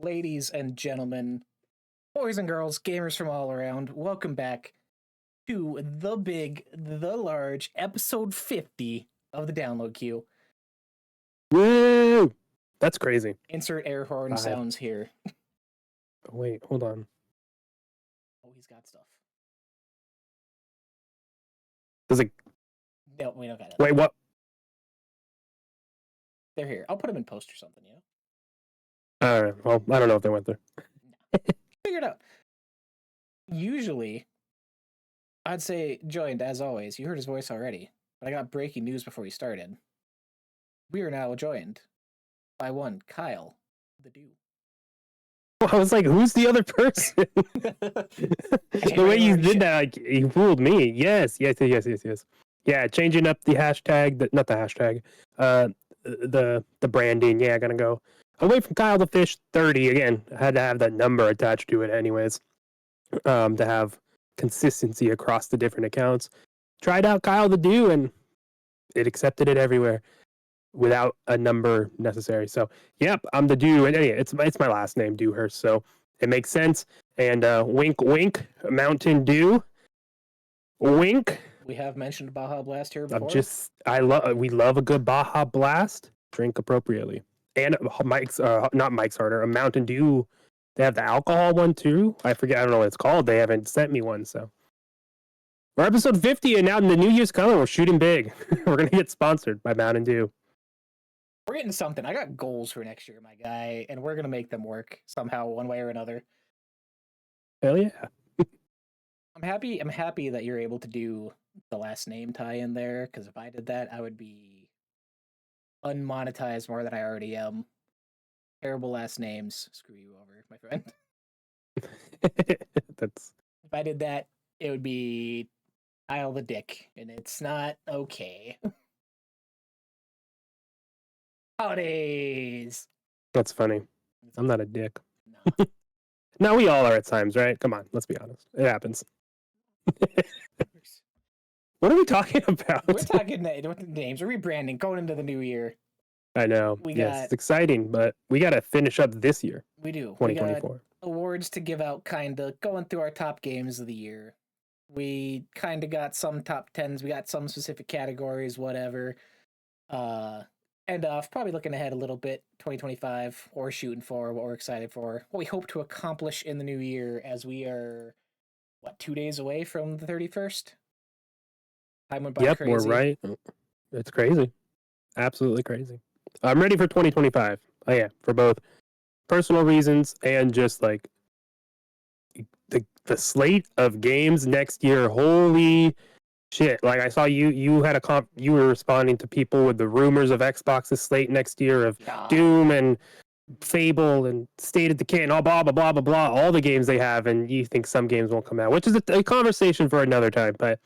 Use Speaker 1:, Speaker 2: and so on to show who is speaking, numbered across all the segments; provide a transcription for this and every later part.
Speaker 1: Ladies and gentlemen, boys and girls, gamers from all around, welcome back to the big, the large episode 50 of the download queue.
Speaker 2: Woo! That's crazy.
Speaker 1: Insert air horn sounds here.
Speaker 2: Wait, hold on.
Speaker 1: Oh, he's got stuff.
Speaker 2: Does it?
Speaker 1: No, we don't got it.
Speaker 2: Wait, what?
Speaker 1: They're here. I'll put them in post or something, you know?
Speaker 2: Alright, well, I don't know if they went there.
Speaker 1: Figure it out. Usually, I'd say joined, as always. You heard his voice already, but I got breaking news before we started. We are now joined by one, Kyle, the Dew.
Speaker 2: I was like, who's the other person? The way you did that, like, you fooled me. Yes. Yeah, changing up the hashtag, not the hashtag, the branding. Yeah, gonna go away from Kyle the Fish 30 again. I had to have that number attached to it, anyways, to have consistency across the different accounts. Tried out Kyle the Dew, and it accepted it everywhere without a number necessary. So, yep, I'm the Dew, and anyway, it's my last name, Dewhurst, so it makes sense. And wink, wink, Mountain Dew, wink.
Speaker 1: We have mentioned Baja Blast here before.
Speaker 2: We love a good Baja Blast. Drink appropriately. And Mike's, not Mike's Harder, a Mountain Dew. They have the alcohol one too. I forget, I don't know what it's called. They haven't sent me one, so. We're episode 50, and now the New Year's coming. We're shooting big. We're gonna get sponsored by Mountain Dew.
Speaker 1: We're getting something. I got goals for next year, my guy, and we're gonna make them work somehow, one way or another.
Speaker 2: Hell yeah.
Speaker 1: I'm happy that you're able to do the last name tie in there, because if I did that, I would be unmonetized more than I already am. Terrible last names. Screw you over, my friend. If I did that, it would be Kyle the Dick, and it's not okay. Holidays.
Speaker 2: That's funny. I'm not a dick.
Speaker 1: No.
Speaker 2: No, we all are at times, right? Come on, let's be honest. It happens. What are we talking about?
Speaker 1: We're talking names. We're rebranding, going into the new year.
Speaker 2: I know. It's exciting, but we got to finish up this year.
Speaker 1: We do.
Speaker 2: 2024.
Speaker 1: We got awards to give out, kind of going through our top games of the year. We kind of got some top 10s. We got some specific categories, whatever. And probably looking ahead a little bit, 2025, or shooting for what we're excited for, what we hope to accomplish in the new year, as we are, 2 days away from the 31st? Time went by crazy.
Speaker 2: We're right. It's crazy. Absolutely crazy. I'm ready for 2025. Oh, yeah, for both personal reasons and just like the slate of games next year. Holy shit. Like, I saw you had you were responding to people with the rumors of Xbox's slate next year of Doom and Fable and State of Decay and all blah blah blah blah blah, all the games they have, and you think some games won't come out, which is a conversation for another time. But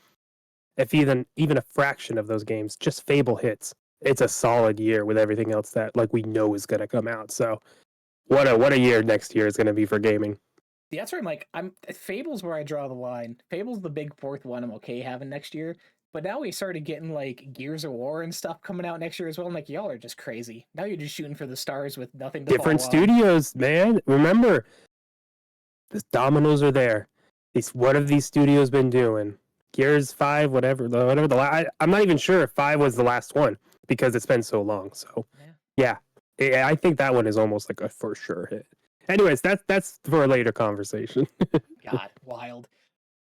Speaker 2: if even a fraction of those games, just Fable hits, it's a solid year with everything else that like we know is gonna come out. So what a year next year is gonna be for gaming.
Speaker 1: Yeah, that's where Fable's where I draw the line. Fable's the big fourth one I'm okay having next year. But now we started getting like Gears of War and stuff coming out next year as well. I'm like, y'all are just crazy. Now you're just shooting for the stars with nothing to
Speaker 2: different
Speaker 1: follow
Speaker 2: studios, man. Remember, the dominoes are there. What have these studios been doing? Gears 5, whatever I'm not even sure if 5 was the last one because it's been so long. So yeah, I think that one is almost like a for sure hit. Anyways, that's for a later conversation.
Speaker 1: God, wild.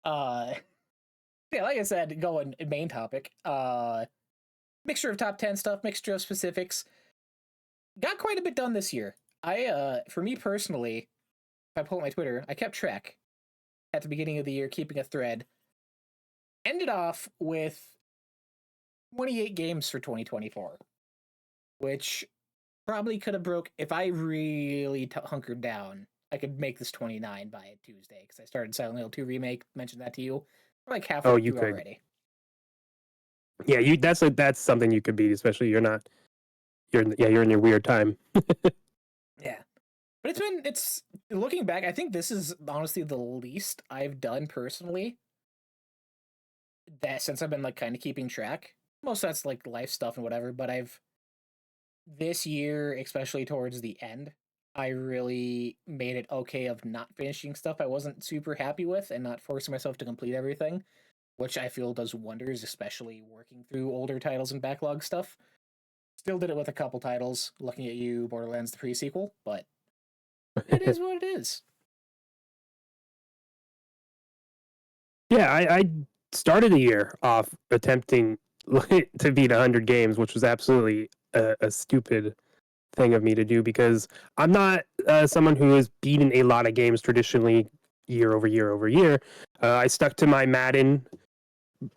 Speaker 1: Yeah, like I said, going main topic. Mixture of top 10 stuff, mixture of specifics. Got quite a bit done this year. For me personally, if I pull up my Twitter, I kept track at the beginning of the year, keeping a thread. Ended off with 28 games for 2024, which probably could have broke, if I really hunkered down, I could make this 29 by Tuesday, because I started Silent Hill 2 Remake, mentioned that to you. We're like halfway through already.
Speaker 2: Yeah, that's something you could beat, especially you're in your weird time.
Speaker 1: Yeah. But it's looking back, I think this is honestly the least I've done personally that since I've been like kind of keeping track. Most of that's like life stuff and whatever, but this year, especially towards the end, I really made it okay of not finishing stuff I wasn't super happy with and not forcing myself to complete everything, which I feel does wonders, especially working through older titles and backlog stuff. Still did it with a couple titles, looking at you, Borderlands the pre-sequel, but it is what it is.
Speaker 2: Yeah, I started the year off attempting to beat 100 games, which was absolutely a stupid thing of me to do because I'm not someone who has beaten a lot of games traditionally year over year over year. I stuck to my Madden.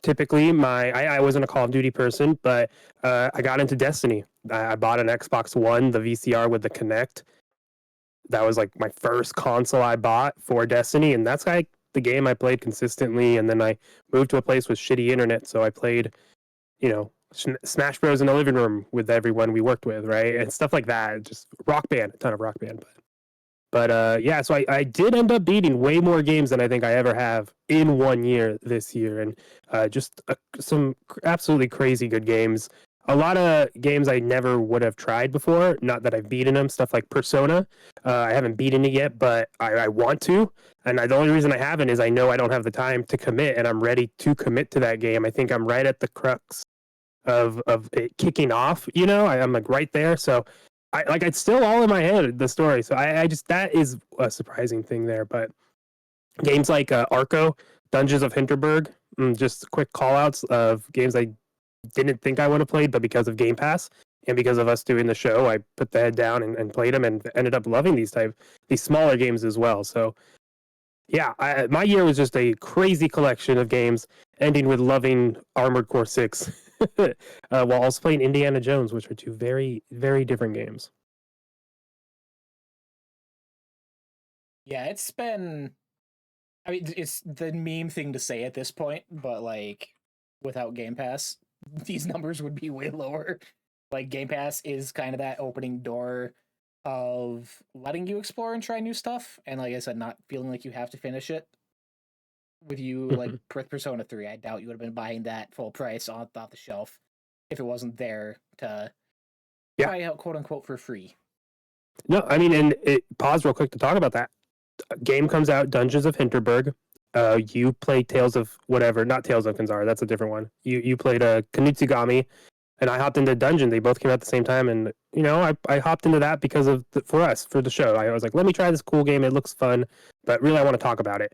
Speaker 2: Typically, I wasn't a Call of Duty person, but I got into Destiny. I bought an Xbox One, the VCR with the Kinect. That was like my first console I bought for Destiny, and that's like the game I played consistently. And then I moved to a place with shitty internet, so I played, Smash Bros in the living room with everyone we worked with, right, and stuff like that. Just Rock Band, a ton of Rock Band, but yeah, so I did end up beating way more games than I think I ever have in 1 year this year, and just some absolutely crazy good games. A lot of games I never would have tried before. Not that I've beaten them. Stuff like Persona, I haven't beaten it yet, but I want to. And the only reason I haven't is I know I don't have the time to commit, and I'm ready to commit to that game. I think I'm right at the crux of it kicking off. I'm like right there. So it's still all in my head, the story. So I just, that is a surprising thing there. But games like Arco, Dungeons of Hinterberg, just quick call outs of games I didn't think I would have played, but because of Game Pass and because of us doing the show, I put the head down and played them and ended up loving these smaller games as well. So yeah, my year was just a crazy collection of games, ending with loving Armored Core 6, while also playing Indiana Jones, which are two very, very different games.
Speaker 1: Yeah, it's been. I mean, it's the meme thing to say at this point, but like without Game Pass, these numbers would be way lower. Like Game Pass is kind of that opening door of letting you explore and try new stuff, and like I said, not feeling like you have to finish it. With you, like with Persona 3, I doubt you would have been buying that full price off the shelf if it wasn't there to
Speaker 2: Yeah.
Speaker 1: try out, quote unquote, for free.
Speaker 2: No, I mean, and pause real quick to talk about that. Game comes out, Dungeons of Hinterberg. You play Tales of whatever, not Tales of Kanzara. That's a different one. You played Kanutsugami, and I hopped into Dungeon. They both came out at the same time, and I hopped into that because of for us for the show. I was like, let me try this cool game. It looks fun, but really, I want to talk about it.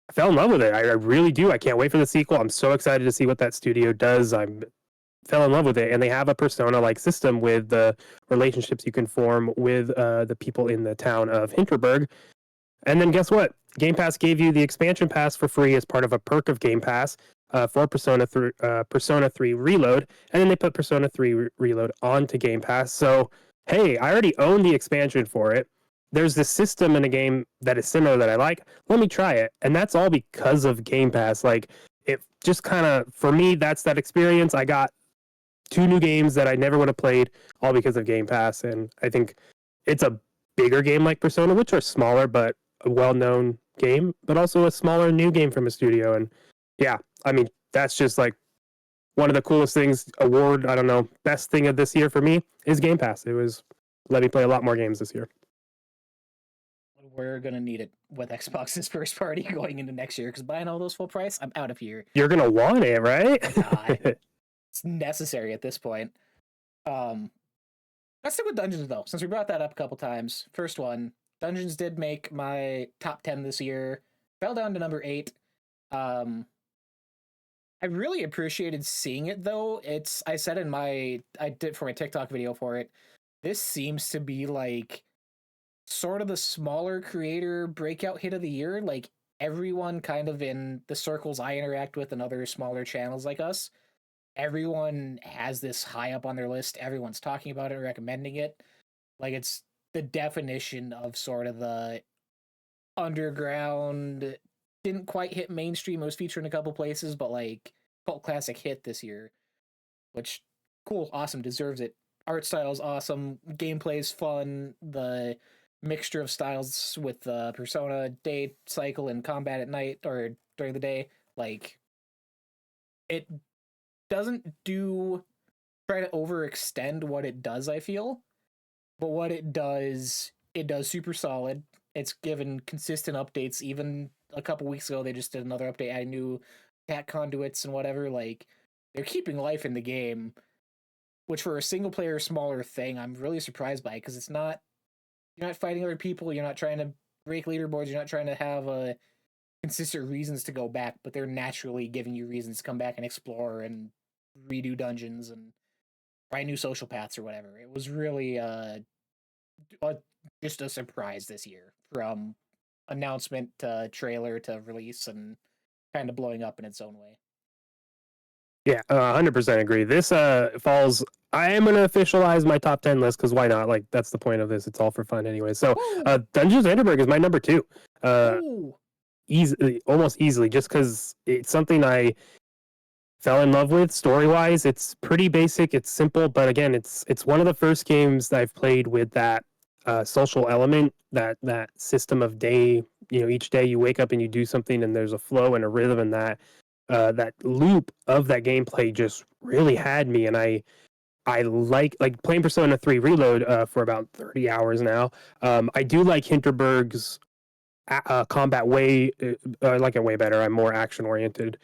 Speaker 2: I fell in love with it. I really do. I can't wait for the sequel. I'm so excited to see what that studio does. I'm fell in love with it, and they have a persona-like system with the relationships you can form with the people in the town of Hinterberg. And then guess what? Game Pass gave you the expansion pass for free as part of a perk of Game Pass for Persona 3 Reload, and then they put Persona 3 Reload onto Game Pass. So hey, I already own the expansion for it. There's this system in a game that is similar that I like. Let me try it, and that's all because of Game Pass. Like it just kind of for me, that's that experience. I got two new games that I never would have played, all because of Game Pass. And I think it's a bigger game like Persona, which are smaller but a well-known game, but also a smaller new game from a studio. And yeah, I mean that's just like one of the coolest things. Award, I don't know, best thing of this year for me is Game Pass. It was let me play a lot more games this year.
Speaker 1: We're gonna need it with Xbox's first party going into next year because buying all those full price, I'm out of here.
Speaker 2: You're gonna want it, right?
Speaker 1: It's necessary at this point. Um, let's stick with Dungeons though, since we brought that up a couple times. First one, Dungeons did make my top 10 this year. Fell down to number 8. Um, I really appreciated seeing it though. I said I did for my TikTok video for it. This seems to be like sort of the smaller creator breakout hit of the year. Like everyone kind of in the circles I interact with and other smaller channels like us, everyone has this high up on their list. Everyone's talking about it, recommending it. Like it's the definition of sort of the underground, didn't quite hit mainstream. It was featured in a couple places, but like cult classic hit this year, which cool, awesome, deserves it. Art style is awesome, gameplay is fun. The mixture of styles with the persona day cycle and combat at night or during the day, like it doesn't do try to overextend what it does, I feel, but what it does super solid. It's given consistent updates. Even a couple weeks ago, they just did another update, adding new attack conduits and whatever. Like, they're keeping life in the game, which for a single player smaller thing, I'm really surprised by, because it's not, you're not fighting other people, you're not trying to break leaderboards, you're not trying to have consistent reasons to go back, but they're naturally giving you reasons to come back and explore and redo dungeons and try new social paths or whatever. It was really uh, just a surprise this year, from announcement to trailer to release, and kind of blowing up in its own way.
Speaker 2: Yeah, 100% agree. This falls. I am gonna officialize my top 10 list because why not? Like that's the point of this. It's all for fun anyway. So, Dungeons Hinterberg is my number two.
Speaker 1: Ooh.
Speaker 2: Easily, almost easily, just because it's something I fell in love with story wise. It's pretty basic. It's simple, but again, it's one of the first games that I've played with that social element, that system of day. You know, each day you wake up and you do something, and there's a flow and a rhythm, and that loop of that gameplay just really had me. And I like playing Persona 3 Reload for about 30 hours now. I do like Hinterberg's combat way. I like it way better. I'm more action oriented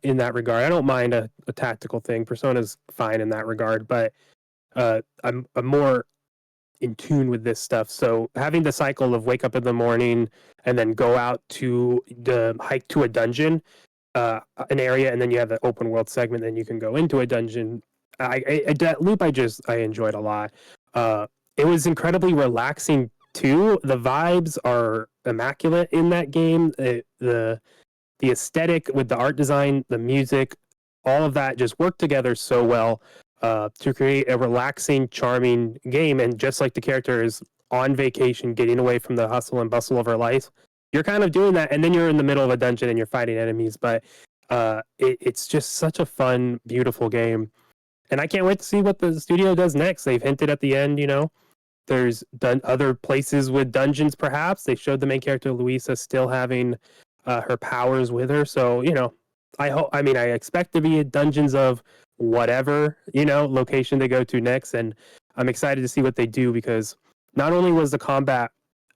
Speaker 2: in that regard. I don't mind a tactical thing. Persona's fine in that regard, but I'm more in tune with this stuff. So having the cycle of wake up in the morning and then go out to the hike to a dungeon, an area, and then you have the open world segment, then you can go into a dungeon. That loop I enjoyed a lot. It was incredibly relaxing too. The vibes are immaculate in that game. The aesthetic with the art design, the music, all of that just worked together so well to create a relaxing, charming game. And just like the character is on vacation, getting away from the hustle and bustle of her life, you're kind of doing that, and then you're in the middle of a dungeon and you're fighting enemies. But it's just such a fun, beautiful game, and I can't wait to see what the studio does next. They've hinted at the end, there's done other places with dungeons. Perhaps they showed the main character Luisa still having her powers with her. So I hope. I mean, I expect to be dungeons of whatever location they go to next, and I'm excited to see what they do, because not only was the combat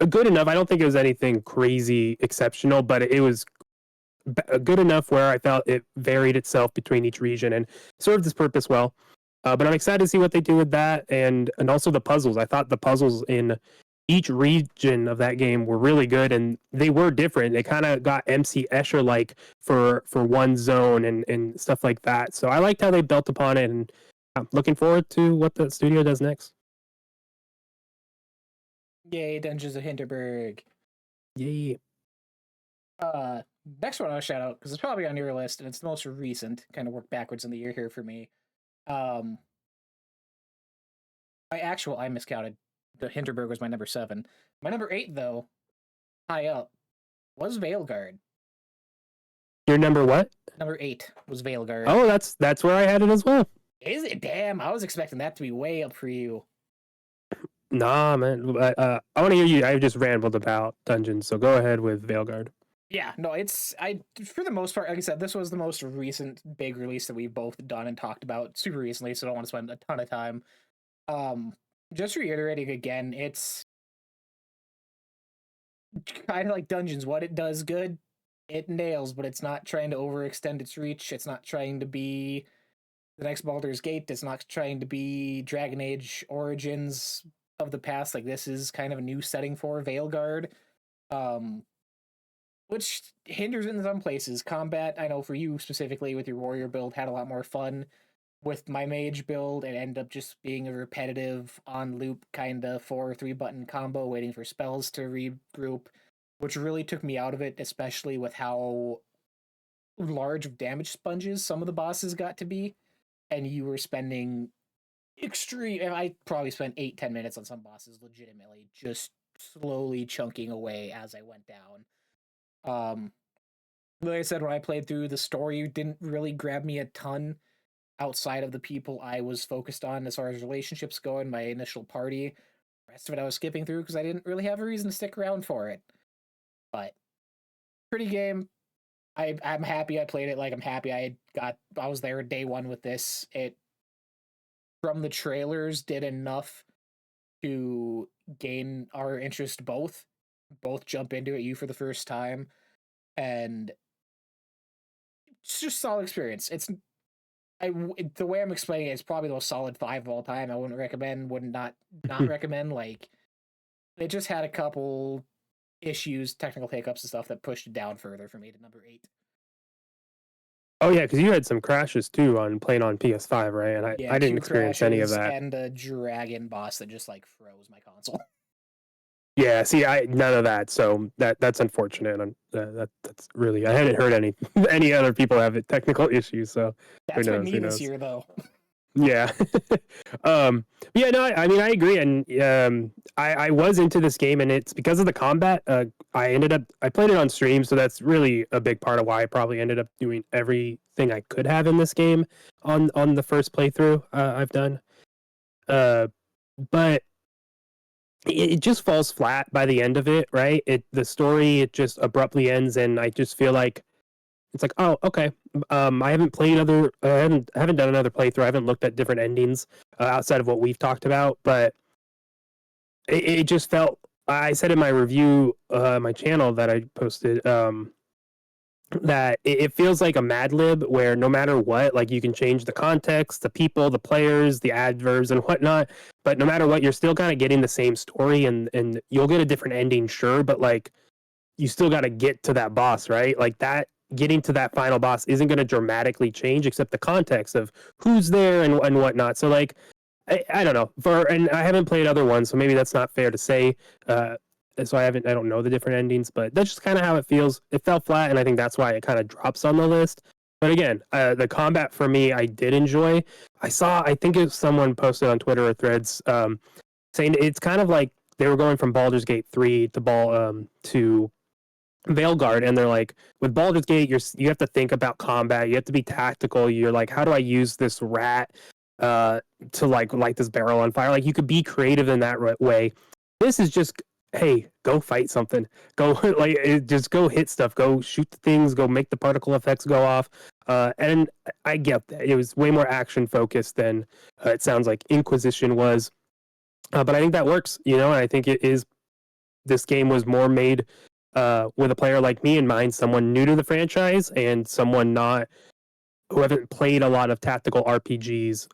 Speaker 2: good enough, I don't think it was anything crazy exceptional, but it was good enough where I felt it varied itself between each region and served its purpose well. But I'm excited to see what they do with that, and also the puzzles. I thought the puzzles in each region of that game were really good, and they were different. They kind of got MC Escher like for one zone and stuff like that. So I liked how they built upon it, and I'm looking forward to what the studio does next.
Speaker 1: Yay, Dungeons of Hinterberg.
Speaker 2: Yay.
Speaker 1: Next one I'll shout out, because it's probably on your list, and it's the most recent. Kind of work backwards in the year here for me. I miscounted. The Hinterberg was my number 7. My number 8, though, high up, was Veilguard.
Speaker 2: Your number what?
Speaker 1: Number 8 was Veilguard.
Speaker 2: Oh, that's where I had it as well.
Speaker 1: Is it? Damn, I was expecting that to be way up for you.
Speaker 2: Nah, man. I want to hear you. I just rambled about dungeons, so go ahead with Veilguard.
Speaker 1: Yeah, no, for the most part, like I said, this was the most recent big release that we've both done and talked about super recently, so I don't want to spend a ton of time. Just reiterating again, it's kind of like Dungeons. What it does good, it nails, but it's not trying to overextend its reach. It's not trying to be the next Baldur's Gate. It's not trying to be Dragon Age Origins of the past. Like, this is kind of a new setting for Veilguard. Which hinders in some places. Combat, I know for you specifically with your warrior build, had a lot more fun. With my mage build, it ended up just being a repetitive on loop kind of 4 or 3 button combo, waiting for spells to regroup, which really took me out of it, especially with how large of damage sponges some of the bosses got to be, and you were spending I probably spent 8-10 minutes on some bosses legitimately just slowly chunking away as I went down. Like I said, when I played through, the story didn't really grab me a ton outside of the people I was focused on as far as relationships go in my initial party. The rest of it I was skipping through because I didn't really have a reason to stick around for it. But pretty game. I'm happy I played it. Like, I'm happy I was there day one with this. It, from the trailers, did enough to gain our interest both jump into it, you for the first time, and it's just solid experience. The way I'm explaining it is probably the most solid 5 of all time. I wouldn't recommend, would not recommend. Like, it just had a couple issues, technical hiccups and stuff that pushed it down further for me to number 8.
Speaker 2: Oh yeah, because you had some crashes too on playing on PS5, right? And I didn't
Speaker 1: Two
Speaker 2: experience any of
Speaker 1: crashes
Speaker 2: that.
Speaker 1: and a dragon boss that just like froze my console.
Speaker 2: Yeah, see, I none of that, so that's unfortunate. And that's really I hadn't heard any other people have technical issues, so
Speaker 1: That's been me
Speaker 2: who
Speaker 1: this
Speaker 2: knows?
Speaker 1: year though.
Speaker 2: Yeah. Yeah, no, I mean, I agree. And I was into this game, and it's because of the combat. I played it on stream, so that's really a big part of why I probably ended up doing everything I could have in this game on the first playthrough I've done. But it just falls flat by the end of it, right? The story, it just abruptly ends, and I just feel like it's like, oh, okay. I haven't played I haven't done another playthrough. I haven't looked at different endings outside of what we've talked about, but it just felt. I said in my review, my channel that I posted, that it feels like a Mad Lib where no matter what, like you can change the context, the people, the players, the adverbs, and whatnot, but no matter what, you're still kind of getting the same story, and you'll get a different ending, sure, but like you still got to get to that boss, right? Like that getting to that final boss isn't going to dramatically change except the context of who's there and whatnot. So like, I don't know and I haven't played other ones, so maybe that's not fair to say. So I don't know the different endings, but that's just kind of how it feels. It fell flat, and I think that's why it kind of drops on the list. But again, the combat for me, I did enjoy. I think it was someone posted on Twitter or Threads, saying it's kind of like they were going from Baldur's Gate 3 to Veilguard, and they're like, with Baldur's Gate, you have to think about combat, you have to be tactical. You're like, how do I use this rat to like light this barrel on fire? Like, you could be creative in that way. This is just, hey, go fight something, go just go hit stuff, go shoot the things, go make the particle effects go off. And I get that it was way more action focused than it sounds like Inquisition was, but I think that works, and I think this game was more made with a player like me in mind, someone new to the franchise and someone who haven't played a lot of tactical RPGs,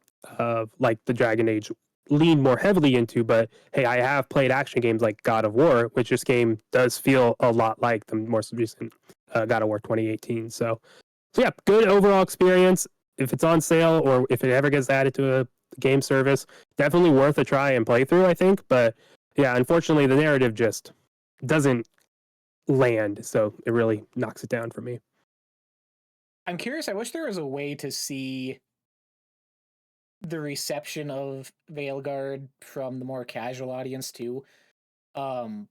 Speaker 2: like the Dragon Age lean more heavily into. But hey, I have played action games like God of War, which this game does feel a lot like the most recent God of War 2018. So yeah, good overall experience. If it's on sale or if it ever gets added to a game service, definitely worth a try and playthrough, I think. But yeah, unfortunately, the narrative just doesn't land, so it really knocks it down for me.
Speaker 1: I'm curious, I wish there was a way to see the reception of Veilguard from the more casual audience too. Tim,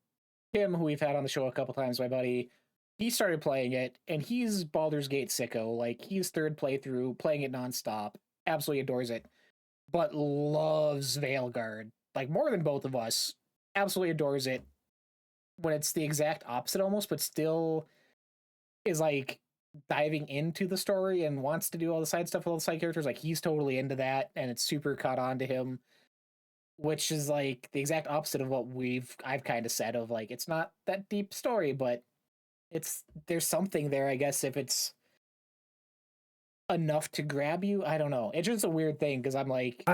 Speaker 1: who we've had on the show a couple times, my buddy, he started playing it, and he's Baldur's Gate sicko. Like, he's third playthrough, playing it nonstop, absolutely adores it, but loves Veilguard, like, more than both of us. Absolutely adores it. When it's the exact opposite almost, but still is like diving into the story and wants to do all the side stuff with all the side characters. Like, he's totally into that, and it's super caught on to him, which is like the exact opposite of what I've kind of said of like, it's not that deep story, but there's something there, I guess, if it's enough to grab you. I don't know. It's just a weird thing because I'm like,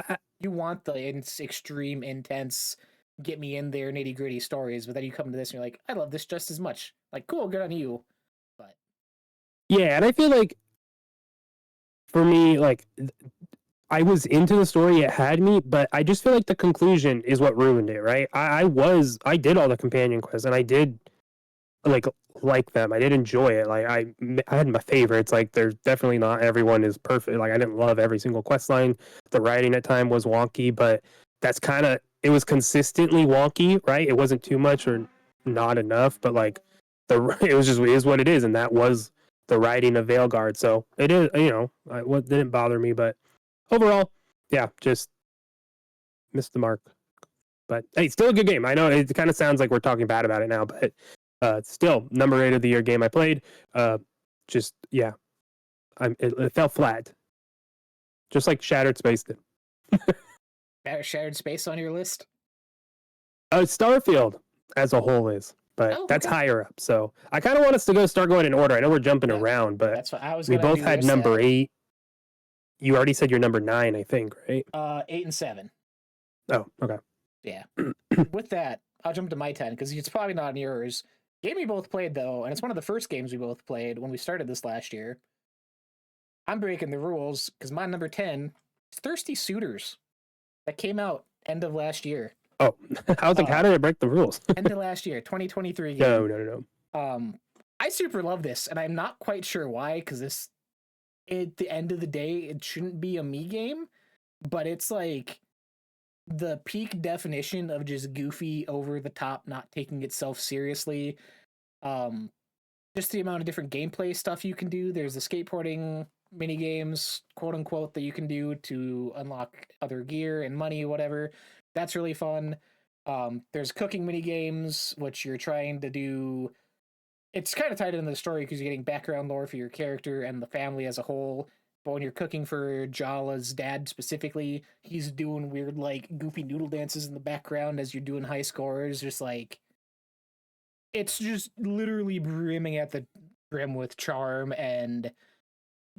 Speaker 1: you want the extreme, intense, get me in there, nitty gritty stories, but then you come to this and you're like, I love this just as much. Like, cool, good on you. But
Speaker 2: yeah, and I feel like for me, like I was into the story, it had me, but I just feel like the conclusion is what ruined it, right? I did all the companion quests, and I did like them. I did enjoy it. Like I had my favorites. Like there's definitely not everyone is perfect. Like I didn't love every single quest line. The writing at time was wonky, but that's kind of it was consistently wonky, right? It wasn't too much or not enough, but like it was just it is what it is, and that was the writing of Veilguard. So it is, what didn't bother me, but overall, yeah, just missed the mark. But hey, still a good game. I know it kind of sounds like we're talking bad about it now, but still number 8 of the year game I played. Just yeah, it fell flat, just like Shattered Space did.
Speaker 1: Shattered Space on your list?
Speaker 2: Starfield as a whole is, but that's higher up. So I kind of want us to start going in order. I know we're jumping around, but
Speaker 1: that's what I was.
Speaker 2: We both had number 8. You already said you're number 9, I think, right?
Speaker 1: 8 and 7.
Speaker 2: Oh, okay.
Speaker 1: Yeah. With that, I'll jump to my 10 because it's probably not in yours. Game we both played though, and it's one of the first games we both played when we started this last year. I'm breaking the rules because my number 10 is Thirsty Suitors. That came out end of last year.
Speaker 2: Oh, I was like, how did I break the rules?
Speaker 1: End of last year, 2023 game.
Speaker 2: No.
Speaker 1: I super love this, and I'm not quite sure why, because this, at the end of the day, it shouldn't be a me game, but it's like the peak definition of just goofy, over the top, not taking itself seriously. Just the amount of different gameplay stuff you can do. There's the skateboarding mini games, quote unquote, that you can do to unlock other gear and money, whatever. That's really fun. There's cooking mini games, which you're trying to do. It's kind of tied into the story because you're getting background lore for your character and the family as a whole. But when you're cooking for Jala's dad specifically, he's doing weird, like, goofy noodle dances in the background as you're doing high scores. Just like, it's just literally brimming at the brim with charm and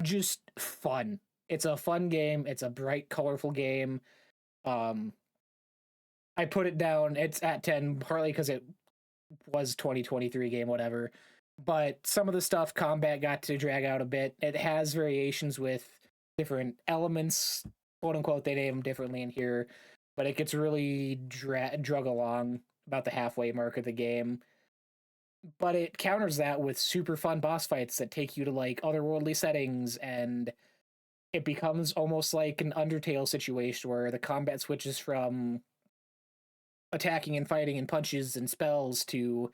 Speaker 1: just fun. It's a fun game. It's a bright, colorful game. I put it down. It's at 10, partly because it was 2023 game, whatever. But some of the stuff, combat got to drag out a bit. It has variations with different elements, quote unquote. They name them differently in here, but it gets really drug along about the halfway mark of the game. But it counters that with super fun boss fights that take you to like otherworldly settings, and it becomes almost like an Undertale situation where the combat switches from attacking and fighting and punches and spells to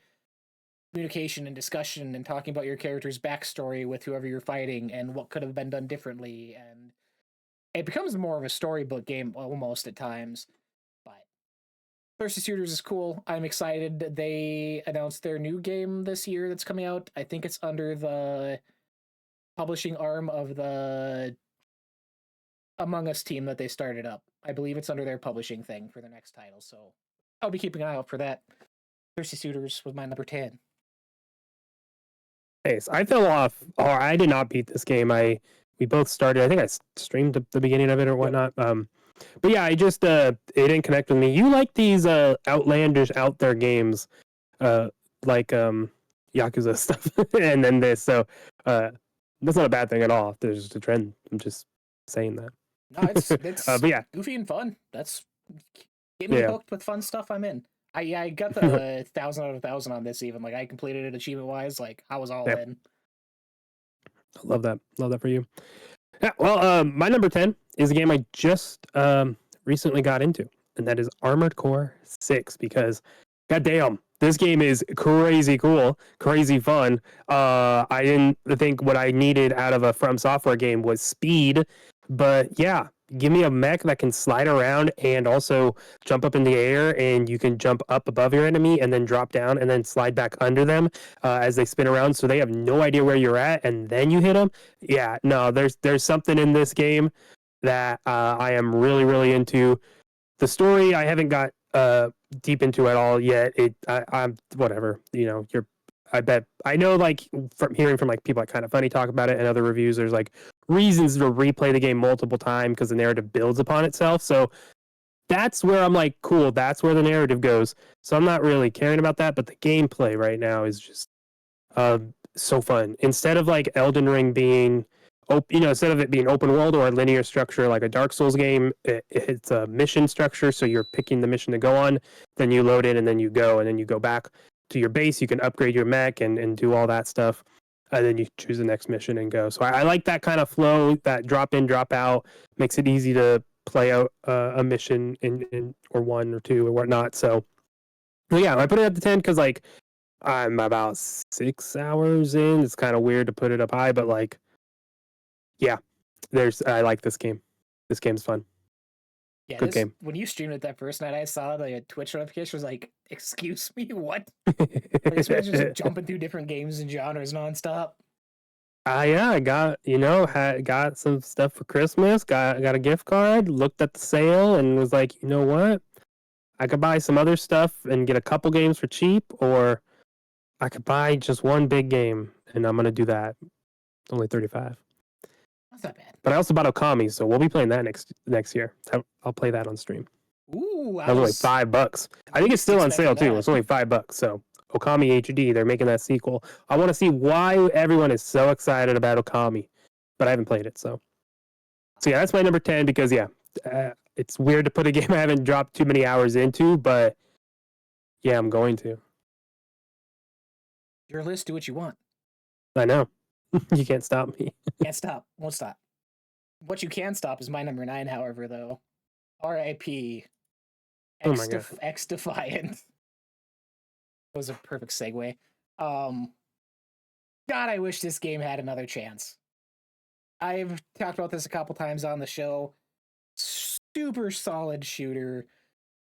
Speaker 1: communication and discussion and talking about your character's backstory with whoever you're fighting and what could have been done differently. And it becomes more of a storybook game almost at times. But Thirsty Suitors is cool. I'm excited. They announced their new game this year that's coming out. I think it's under the publishing arm of the Among Us team that they started up. I believe it's under their publishing thing for the next title. So I'll be keeping an eye out for that. Thirsty Suitors was my number 10.
Speaker 2: Nice. I fell off, or I did not beat this game. We both started. I think I streamed the beginning of it or whatnot. But yeah, I just it didn't connect with me. You like these outlandish, out there games, like Yakuza stuff, and then this. So that's not a bad thing at all. There's just a trend. I'm just saying that.
Speaker 1: No, it's
Speaker 2: but yeah,
Speaker 1: goofy and fun. That's get me hooked with fun stuff. I'm in. I got the 1,000 out of 1,000 on this. Even like I completed it achievement wise. Like I was all in.
Speaker 2: I love that. Love that for you. Yeah. Well, my number 10 is a game I just recently got into, and that is Armored Core 6. Because, goddamn, this game is crazy cool, crazy fun. I didn't think what I needed out of a From Software game was speed, but yeah. Give me a mech that can slide around and also jump up in the air, and you can jump up above your enemy and then drop down and then slide back under them as they spin around, so they have no idea where you're at, and then you hit them. Yeah, no, there's something in this game that I am really, really into. The story I haven't got deep into at all yet. I'm whatever, I bet I know, like, from hearing from like people like Kind of Funny talk about it and other reviews, there's like reasons to replay the game multiple times because the narrative builds upon itself. So that's where I'm like, cool, that's where the narrative goes. So I'm not really caring about that, but the gameplay right now is just so fun. Instead of like Elden Ring being instead of it being open world or a linear structure like a Dark Souls game, it's a mission structure. So you're picking the mission to go on, then you load in, and then you go back to your base. You can upgrade your mech and do all that stuff, and then you choose the next mission and go. So I like that kind of flow, that drop in, drop out. Makes it easy to play out a mission in or 1 or 2 or whatnot. So yeah, I put it at the 10 because like I'm about 6 hours in. It's kind of weird to put it up high, but like, yeah, I like this game. This game's fun.
Speaker 1: Yeah,
Speaker 2: good game.
Speaker 1: When you streamed it that first night, I saw the Twitch notification was like, "Excuse me, what?" Like, this man's just jumping through different games and genres nonstop.
Speaker 2: Yeah, I got some stuff for Christmas. Got a gift card. Looked at the sale and was like, you know what? I could buy some other stuff and get a couple games for cheap, or I could buy just one big game, and I'm gonna do that. Only 35.
Speaker 1: That's not bad.
Speaker 2: But I also bought Okami, so we'll be playing that next year. I'll play that on stream.
Speaker 1: Ooh,
Speaker 2: That was only $5. I think it's still on sale too. It's only $5. So Okami HD, they're making that sequel. I want to see why everyone is so excited about Okami, but I haven't played it. So yeah, that's my number 10 because it's weird to put a game I haven't dropped too many hours into, but yeah, I'm going to.
Speaker 1: Your list, do what you want.
Speaker 2: I know. You can't stop me.
Speaker 1: Can't stop. Won't stop. What you can stop is my number 9, however, though. R.I.P. X Defiant. That was a perfect segue. God, I wish this game had another chance. I've talked about this a couple times on the show. Super solid shooter.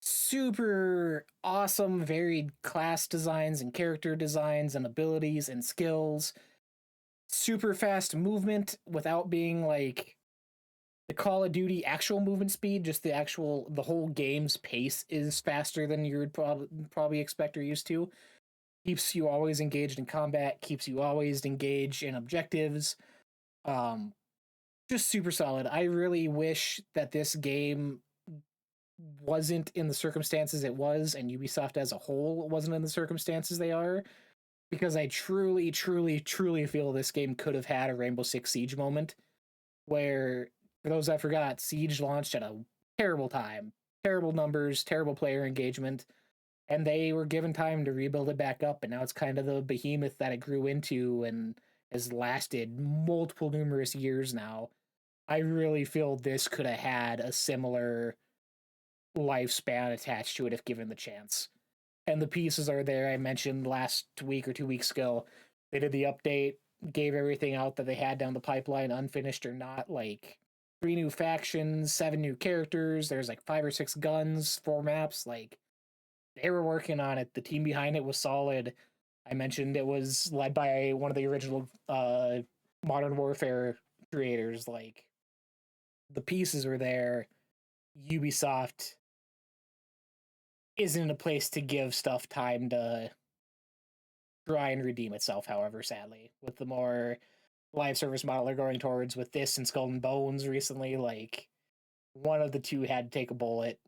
Speaker 1: Super awesome, varied class designs and character designs and abilities and skills. Super fast movement without being like the Call of Duty actual movement speed. Just the whole game's pace is faster than you would probably expect or used to. Keeps you always engaged in combat. Keeps you always engaged in objectives. Just super solid. I really wish that this game wasn't in the circumstances it was, and Ubisoft as a whole wasn't in the circumstances they are, because I truly, truly, truly feel this game could have had a Rainbow Six Siege moment, where, for those that forgot, Siege launched at a terrible time, terrible numbers, terrible player engagement, and they were given time to rebuild it back up, and now it's kind of the behemoth that it grew into and has lasted numerous years now. I really feel this could have had a similar lifespan attached to it if given the chance. And the pieces are there. I mentioned last week or 2 weeks ago, they did the update, gave everything out that they had down the pipeline, unfinished or not, like 3 new factions, 7 new characters, there's like 5 or 6 guns, 4 maps, like they were working on it. The team behind it was solid. I mentioned it was led by one of the original Modern Warfare creators. Like, the pieces were there. Ubisoft isn't in a place to give stuff time to try and redeem itself, however, sadly. With the more live service model they're going towards with this and Skull and Bones recently, like, one of the two had to take a bullet,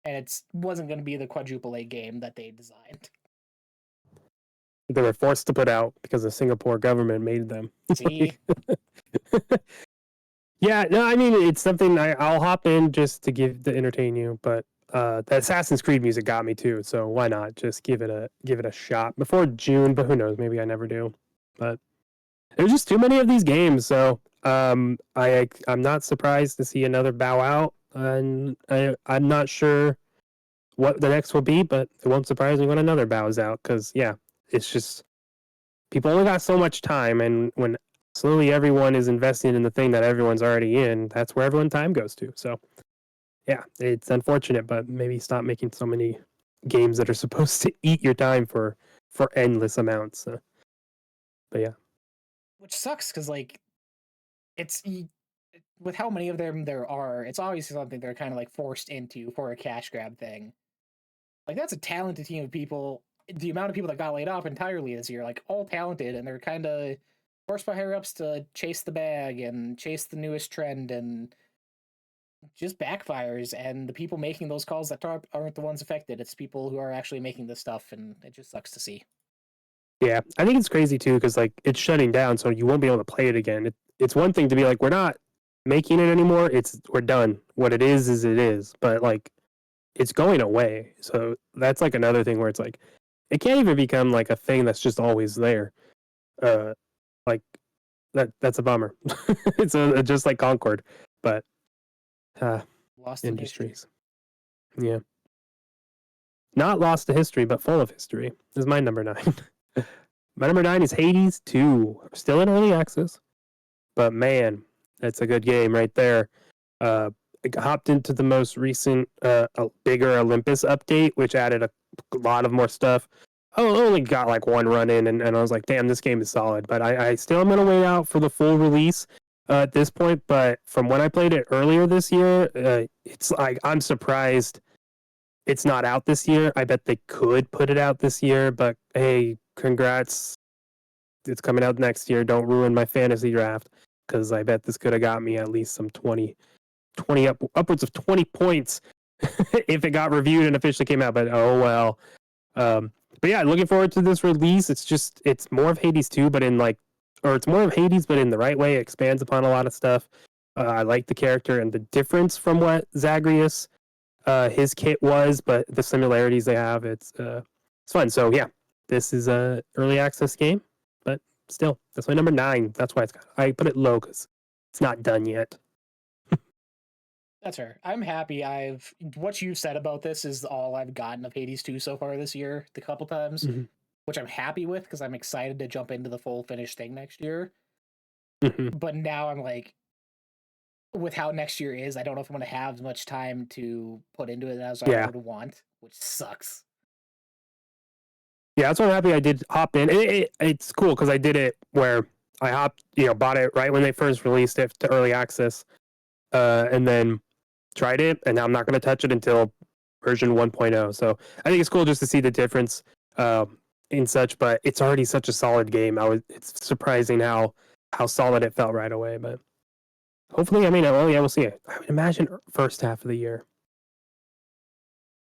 Speaker 1: and it wasn't going to be the quadruple A game that they designed.
Speaker 2: They were forced to put out because the Singapore government made them.
Speaker 1: See?
Speaker 2: Yeah, no, I mean, it's something I'll hop in just to entertain you, but the Assassin's Creed music got me too, so why not just give it a shot before June? But who knows? Maybe I never do. But there's just too many of these games, so I'm not surprised to see another bow out, and I'm not sure what the next will be, but it won't surprise me when another bows out, because yeah, it's just people only got so much time, and when slowly everyone is investing in the thing that everyone's already in, that's where everyone's time goes to. So yeah, it's unfortunate, but maybe stop making so many games that are supposed to eat your time for endless amounts. But yeah,
Speaker 1: which sucks because like it's with how many of them there are, it's obviously something they're kind of like forced into for a cash grab thing. Like, that's a talented team of people. The amount of people that got laid off entirely this year, like, all talented, and they're kind of forced by higher ups to chase the bag and chase the newest trend, and just backfires. And the people making those calls that aren't the ones affected. It's people who are actually making this stuff, and it just sucks to see.
Speaker 2: Yeah, I think it's crazy too because like it's shutting down, so you won't be able to play it again. It's one thing to be like, we're not making it anymore. We're done. What it is it is. But like, it's going away. So that's like another thing where it's like, it can't even become like a thing that's just always there. Like that's a bummer. It's just like Concord, but
Speaker 1: Lost
Speaker 2: industries. Yeah. Not lost to history, but full of history is my number 9. My number 9 is Hades 2. Still in early access, but man, that's a good game right there. I hopped into the most recent, bigger Olympus update, which added a lot of more stuff. I only got like one run in, and I was like, damn, this game is solid. But I still am going to wait out for the full release at this point. But from when I played it earlier this year, it's like, I'm surprised it's not out this year. I bet they could put it out this year, but hey, congrats. It's coming out next year. Don't ruin my fantasy draft, because I bet this could have got me at least some 20 upwards of 20 points if it got reviewed and officially came out. But oh well. But yeah, looking forward to this release. It's more of Hades 2, but it's more of Hades, but in the right way. It expands upon a lot of stuff. I like the character and the difference from what Zagreus, his kit was, but the similarities they have, it's fun. So yeah, this is a early access game, but still, that's my number 9. That's why I put it low, because it's not done yet.
Speaker 1: That's fair. I'm happy. What you've said about this is all I've gotten of Hades 2 so far this year, the couple times,
Speaker 2: Mm-hmm.
Speaker 1: which I'm happy with because I'm excited to jump into the full finished thing next year.
Speaker 2: Mm-hmm.
Speaker 1: But now I'm like, with how next year is, I don't know if I'm going to have as much time to put into it as I would want, which sucks.
Speaker 2: Yeah, that's why I'm happy I did hop in. It's cool because I did it where I bought it right when they first released it to early access, and then tried it, and now I'm not going to touch it until version 1.0. So I think it's cool just to see the difference in such, but it's already such a solid game. It's surprising how solid it felt right away, but hopefully, we'll see it. I would imagine first half of the year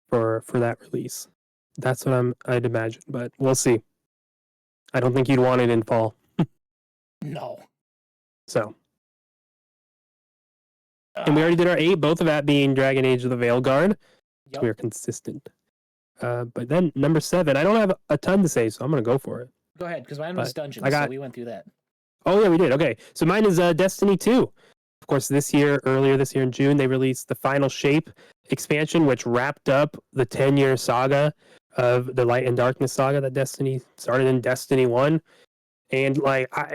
Speaker 2: for that release. That's what I'd imagine, but we'll see. I don't think you'd want it in fall.
Speaker 1: No.
Speaker 2: So. And we already did our 8, both of that being Dragon Age of the Veilguard. Yep. So we are consistent. But then number 7, I don't have a ton to say, so I'm going to go for it.
Speaker 1: Go ahead, because mine was Dungeons, so we went through that.
Speaker 2: Oh, yeah, we did. Okay, so mine is Destiny 2. Of course, earlier this year in June, they released the Final Shape expansion, which wrapped up the 10-year saga of the Light and Darkness saga that Destiny started in Destiny 1. And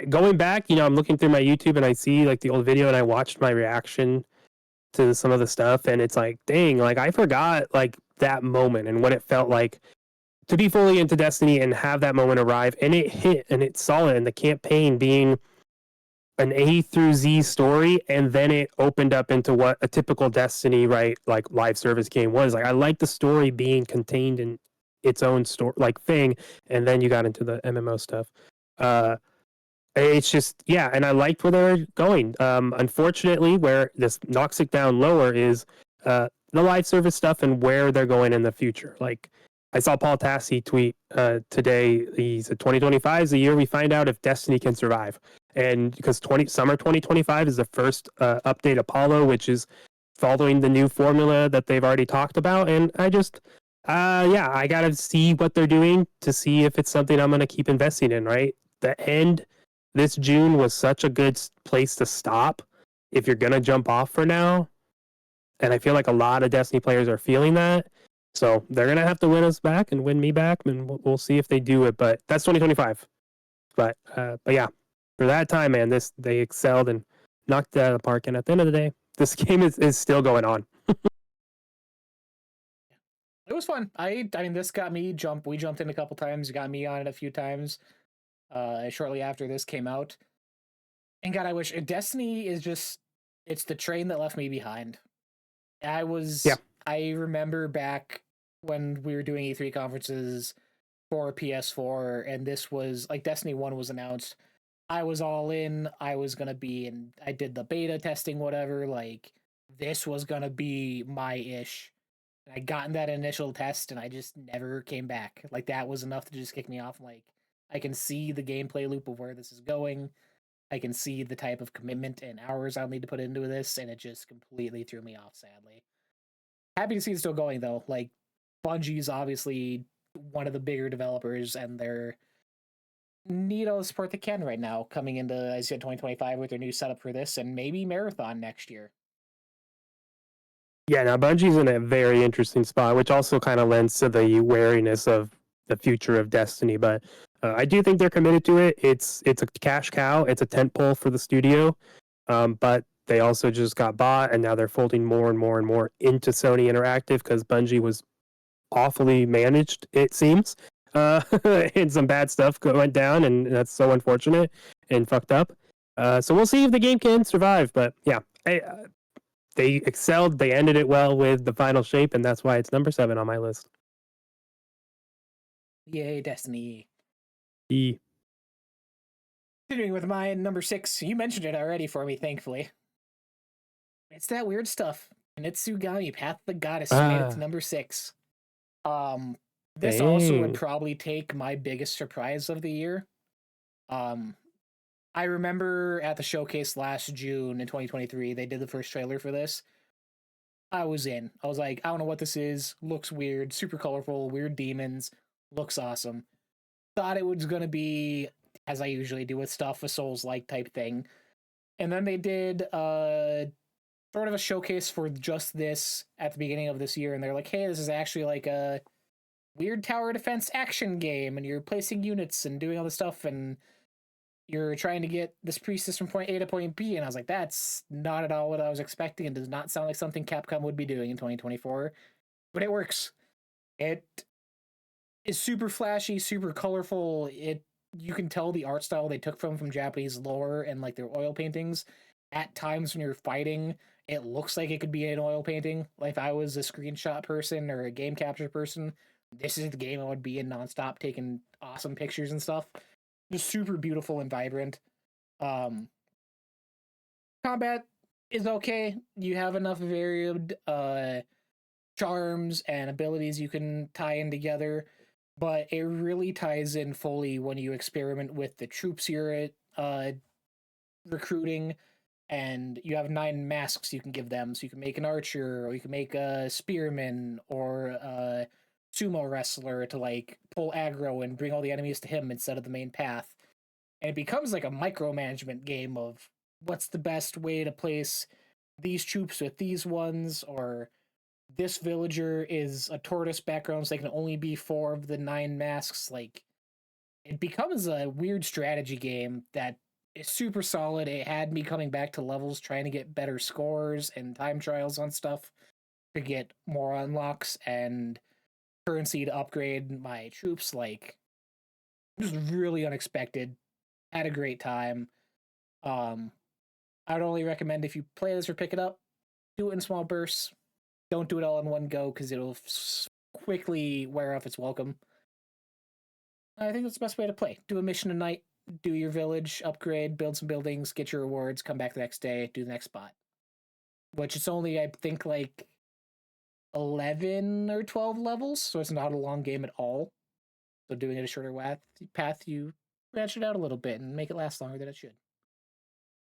Speaker 2: going back, I'm looking through my YouTube and I see the old video and I watched my reaction to some of the stuff, and it's like, dang, I forgot that moment and what it felt like to be fully into Destiny and have that moment arrive, and it hit and it's solid, and the campaign being an A through Z story, and then it opened up into what a typical Destiny, right, live service game was. I like the story being contained in its own story thing, and then you got into the MMO stuff. It's just, yeah, and I liked where they were going. Unfortunately, where this knocks it down lower is the live service stuff and where they're going in the future. I saw Paul Tassi tweet today. He said 2025 is the year we find out if Destiny can survive. And because summer 2025 is the first update Apollo, which is following the new formula that they've already talked about. And I just, I got to see what they're doing to see if it's something I'm going to keep investing in, right? The end this June was such a good place to stop if you're going to jump off for now. And I feel like a lot of Destiny players are feeling that. So they're going to have to win us back and win me back, and we'll see if they do it. But that's 2025. But yeah, for that time, man, they excelled and knocked it out of the park. And at the end of the day, this game is still going on.
Speaker 1: It was fun. I mean, this got me we jumped in a couple times, got me on it a few times shortly after this came out. And God, I wish Destiny is just, it's the train that left me behind. I remember back when we were doing E3 conferences for PS4, and this was Destiny 1 was announced. I was all in. I was going to be in, I did the beta testing, whatever. This was going to be my ish. I got in that initial test and I just never came back. That was enough to just kick me off. I can see the gameplay loop of where this is going. I can see the type of commitment and hours I'll need to put into this, and it just completely threw me off, sadly. Happy to see it's still going, though. Bungie's obviously one of the bigger developers, and they're need all the support they can right now, coming into, as I said, 2025 with their new setup for this, and maybe Marathon next year.
Speaker 2: Yeah, now Bungie's in a very interesting spot, which also kind of lends to the wariness of the future of Destiny. But I do think they're committed to it. It's a cash cow. It's a tentpole for the studio. But they also just got bought, and now they're folding more and more and more into Sony Interactive because Bungie was awfully managed, it seems. And some bad stuff went down, and that's so unfortunate and fucked up. So we'll see if the game can survive. But yeah, they excelled. They ended it well with the final shape, and that's why it's number 7 on my list.
Speaker 1: Yay, Destiny.
Speaker 2: E.
Speaker 1: Continuing with my number 6, you mentioned it already for me, thankfully. It's that weird stuff. Nitsugami, Path of the Goddess, made it to number 6. This also would probably take my biggest surprise of the year. I remember at the showcase last June in 2023, they did the first trailer for this. I was in. I was like, I don't know what this is. Looks weird, super colorful, weird demons. Looks awesome. Thought it was going to be, as I usually do with stuff, a Souls-like type thing. And then they did sort of a showcase for just this at the beginning of this year, and they're like, hey, this is actually like a weird tower defense action game, and you're placing units and doing all this stuff, and you're trying to get this priestess from point A to point B. And I was like, that's not at all what I was expecting, and does not sound like something Capcom would be doing in 2024. But it works. It is super flashy, super colorful. You can tell the art style they took from Japanese lore and like their oil paintings. At times when you're fighting, it looks like it could be an oil painting. Like if I was a screenshot person or a game capture person, this is the game I would be in nonstop, taking awesome pictures and stuff. Just super beautiful and vibrant. Combat is okay. You have enough varied charms and abilities you can tie in together, but it really ties in fully when you experiment with the troops you're recruiting, and you have 9 masks you can give them. So you can make an archer, or you can make a spearman, or a sumo wrestler to like pull aggro and bring all the enemies to him instead of the main path. And it becomes like a micromanagement game of what's the best way to place these troops with these ones, or this villager is a tortoise background, so they can only be 4 of the 9 masks. Like, it becomes a weird strategy game that is super solid. It had me coming back to levels trying to get better scores and time trials on stuff to get more unlocks and currency to upgrade my troops. Like, just really unexpected. Had a great time. I'd only recommend if you play this or pick it up, do it in small bursts. Don't do it all in one go because it'll quickly wear off its welcome. I think that's the best way to play. Do a mission a night, do your village, upgrade, build some buildings, get your rewards, come back the next day, do the next spot. Which it's only, I think, like 11 or 12 levels, so it's not a long game at all. So doing it a shorter path, you branch it out a little bit and make it last longer than it should.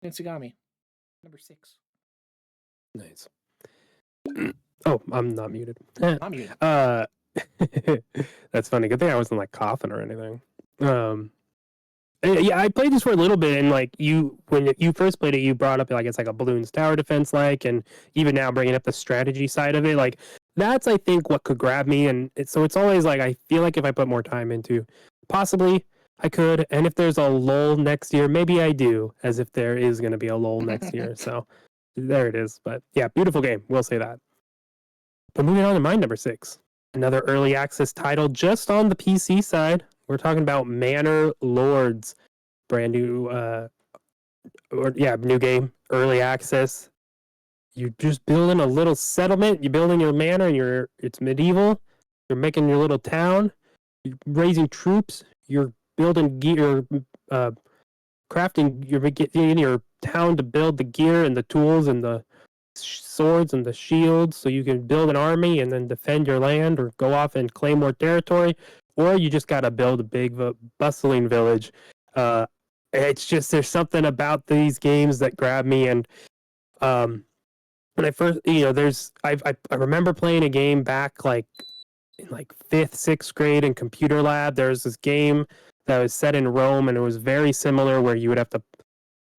Speaker 1: Nitsugami, number 6.
Speaker 2: Nice. Oh, I'm not muted.
Speaker 1: I'm muted.
Speaker 2: That's funny. Good thing I wasn't like coughing or anything. Yeah, I played this for a little bit, and like when you first played it, you brought up like it's like a balloons tower defense like, and even now bringing up the strategy side of it, like that's I think what could grab me, and it's always like I feel like if I put more time into, possibly I could, and if there's a lull next year, maybe I do, as if there is going to be a lull next year. So there it is. But yeah, beautiful game. We'll say that. But moving on to my number 6, another early access title just on the PC side. We're talking about Manor Lords, brand new, new game, early access. You're just building a little settlement. You're building your manor, and it's medieval. You're making your little town. You're raising troops. You're building gear, crafting. You're getting your town to build the gear and the tools and the swords and the shields, so you can build an army and then defend your land or go off and claim more territory, or you just got to build a big bustling village. It's just there's something about these games that grab me, and when I first I remember playing a game back like in like 5th, 6th grade in computer lab. There was this game that was set in Rome, and it was very similar, where you would have to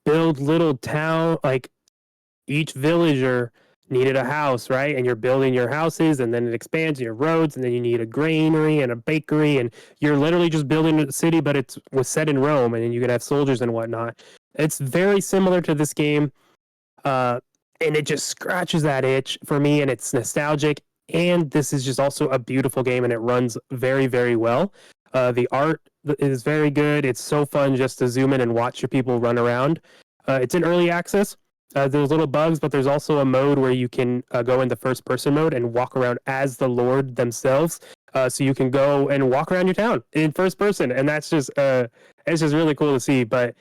Speaker 2: build little town, like each villager needed a house, right? And you're building your houses, and then it expands your roads, and then you need a granary and a bakery, and you're literally just building a city, but it was set in Rome, and then you could have soldiers and whatnot. It's very similar to this game, and it just scratches that itch for me, and it's nostalgic, and this is just also a beautiful game, and it runs very, very well. The art is very good. It's so fun just to zoom in and watch your people run around. It's in early access. There's little bugs, but there's also a mode where you can go into first person mode and walk around as the Lord themselves. So you can go and walk around your town in first person, and that's just it's just really cool to see. But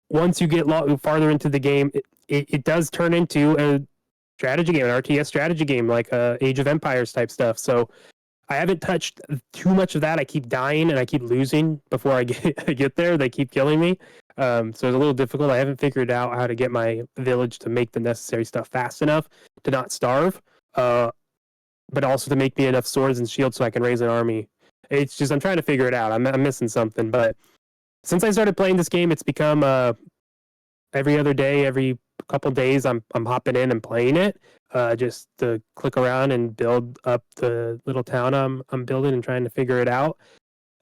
Speaker 2: once you get farther into the game, it does turn into a strategy game, an RTS strategy game, like Age of Empires type stuff. So I haven't touched too much of that. I keep dying and I keep losing before I get there. They keep killing me. So it's a little difficult. I haven't figured out how to get my village to make the necessary stuff fast enough to not starve, but also to make me enough swords and shields so I can raise an army. It's just I'm trying to figure it out. I'm missing something. But since I started playing this game, it's become every other day, every couple days, I'm hopping in and playing it, just to click around and build up the little town I'm building and trying to figure it out.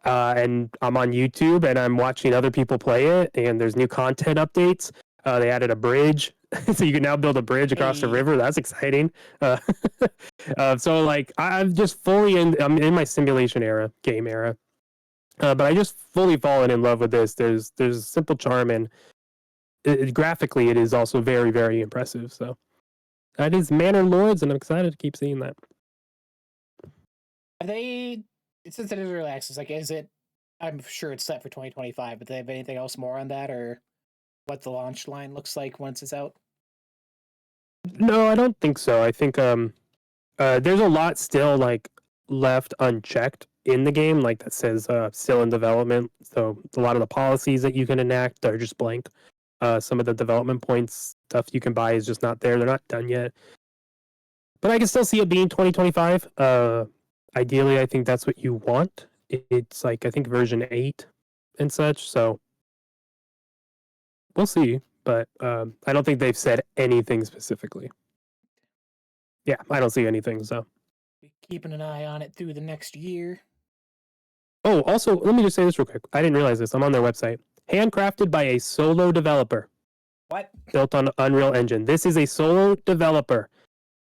Speaker 2: And I'm on YouTube and I'm watching other people play it, and there's new content updates. They added a bridge, so you can now build a bridge across the river. That's exciting. So like I'm just I'm in my simulation game era. But I just fully fallen in love with this. There's a simple charm, and graphically it is also very, very impressive. So that is Manor Lords, and I'm excited to keep seeing that.
Speaker 1: Are they, since it is early access, like, is it, I'm sure it's set for 2025, but do they have anything else more on that, or what the launch line looks like once it's out?
Speaker 2: No, I don't think so. I think there's a lot still like left unchecked in the game, like that says still in development. So a lot of the policies that you can enact are just blank. Some of the development points stuff you can buy is just not there. They're not done yet. But I can still see it being 2025. Ideally, I think that's what you want. It's like, I think version 8 and such. So we'll see. But I don't think they've said anything specifically. Yeah, I don't see anything. So
Speaker 1: Be keeping an eye on it through the next year.
Speaker 2: oh, also, let me just say this real quick. I didn't realize this. I'm on their website. Handcrafted by a solo developer.
Speaker 1: What?
Speaker 2: Built on Unreal Engine. This is a solo developer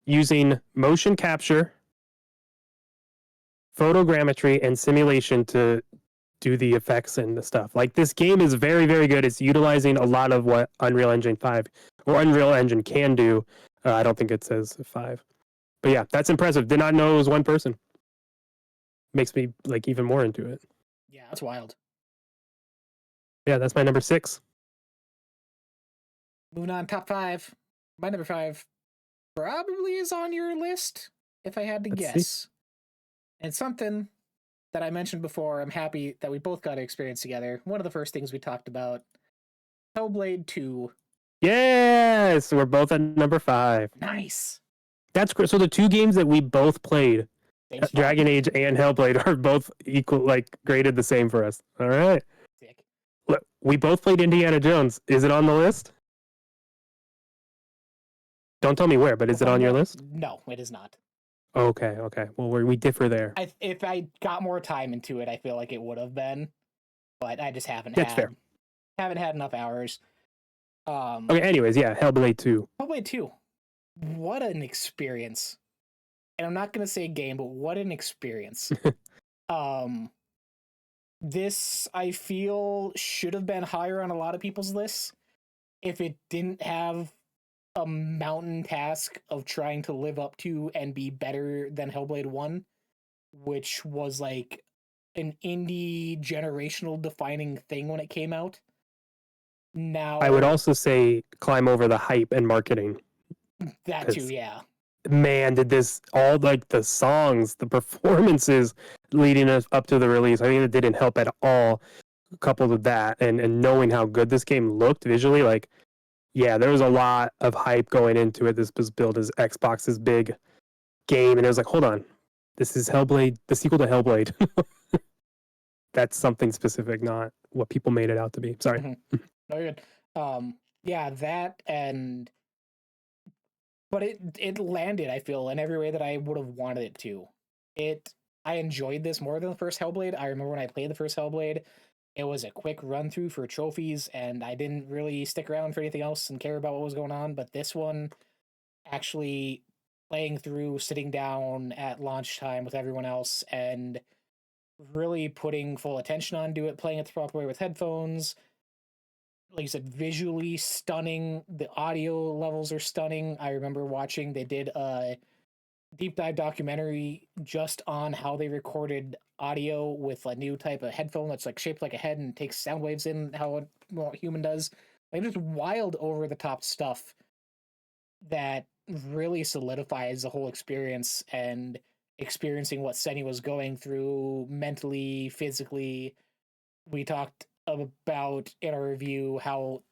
Speaker 2: using motion capture, photogrammetry, and simulation to do the effects and the stuff. Like, this game is very, very good. It's utilizing a lot of what Unreal Engine 5 or Unreal Engine can do. I don't think it says 5. But yeah, that's impressive. Did not know it was one person. Makes me like even more into it.
Speaker 1: Yeah, that's wild.
Speaker 2: Yeah, that's my number 6.
Speaker 1: Moving on, top 5. My number 5 probably is on your list, if I had to guess. And something that I mentioned before, I'm happy that we both got to experience together. One of the first things we talked about, Hellblade 2.
Speaker 2: Yes, we're both at number 5.
Speaker 1: Nice.
Speaker 2: That's great. So the two games that we both played, Dragon Age and Hellblade, are both equal, like graded the same for us. All right.
Speaker 1: Sick.
Speaker 2: Look, we both played Indiana Jones. Is it on the list? Don't tell me where, but is it on your list?
Speaker 1: No, it is not.
Speaker 2: Okay. Well, we differ there.
Speaker 1: If I got more time into it, I feel like it would have been, but I just haven't haven't had enough hours.
Speaker 2: Okay. Anyways, yeah, Hellblade 2.
Speaker 1: Hellblade 2. What an experience! And I'm not gonna say game, but what an experience. This I feel should have been higher on a lot of people's lists if it didn't have a mountain task of trying to live up to and be better than Hellblade 1, which was like an indie generational defining thing when it came out. Now
Speaker 2: I would also say climb over the hype and marketing.
Speaker 1: That too, yeah.
Speaker 2: Man, did this all, like the songs, the performances leading us up to the release, I mean, it didn't help at all. Coupled with that and knowing how good this game looked visually, like, yeah, there was a lot of hype going into it. This was billed as Xbox's big game, and it was like, hold on, this is Hellblade, the sequel to Hellblade. That's something specific, not what people made it out to be. Sorry.
Speaker 1: Mm-hmm. No, you're good. Yeah, that but it landed, I feel, in every way that I would have wanted it to. I enjoyed this more than the first Hellblade. I remember when I played the first Hellblade, it was a quick run through for trophies, and I didn't really stick around for anything else and care about what was going on. But this one, actually playing through, sitting down at launch time with everyone else, and really putting full attention onto it, playing it the proper way with headphones, like you said, visually stunning. The audio levels are stunning. I remember watching, they did a deep dive documentary just on how they recorded audio with a new type of headphone that's like shaped like a head and takes sound waves in how a human does. Like just wild over the top stuff that really solidifies the whole experience and experiencing what Senny was going through mentally, physically. We talked about in our review how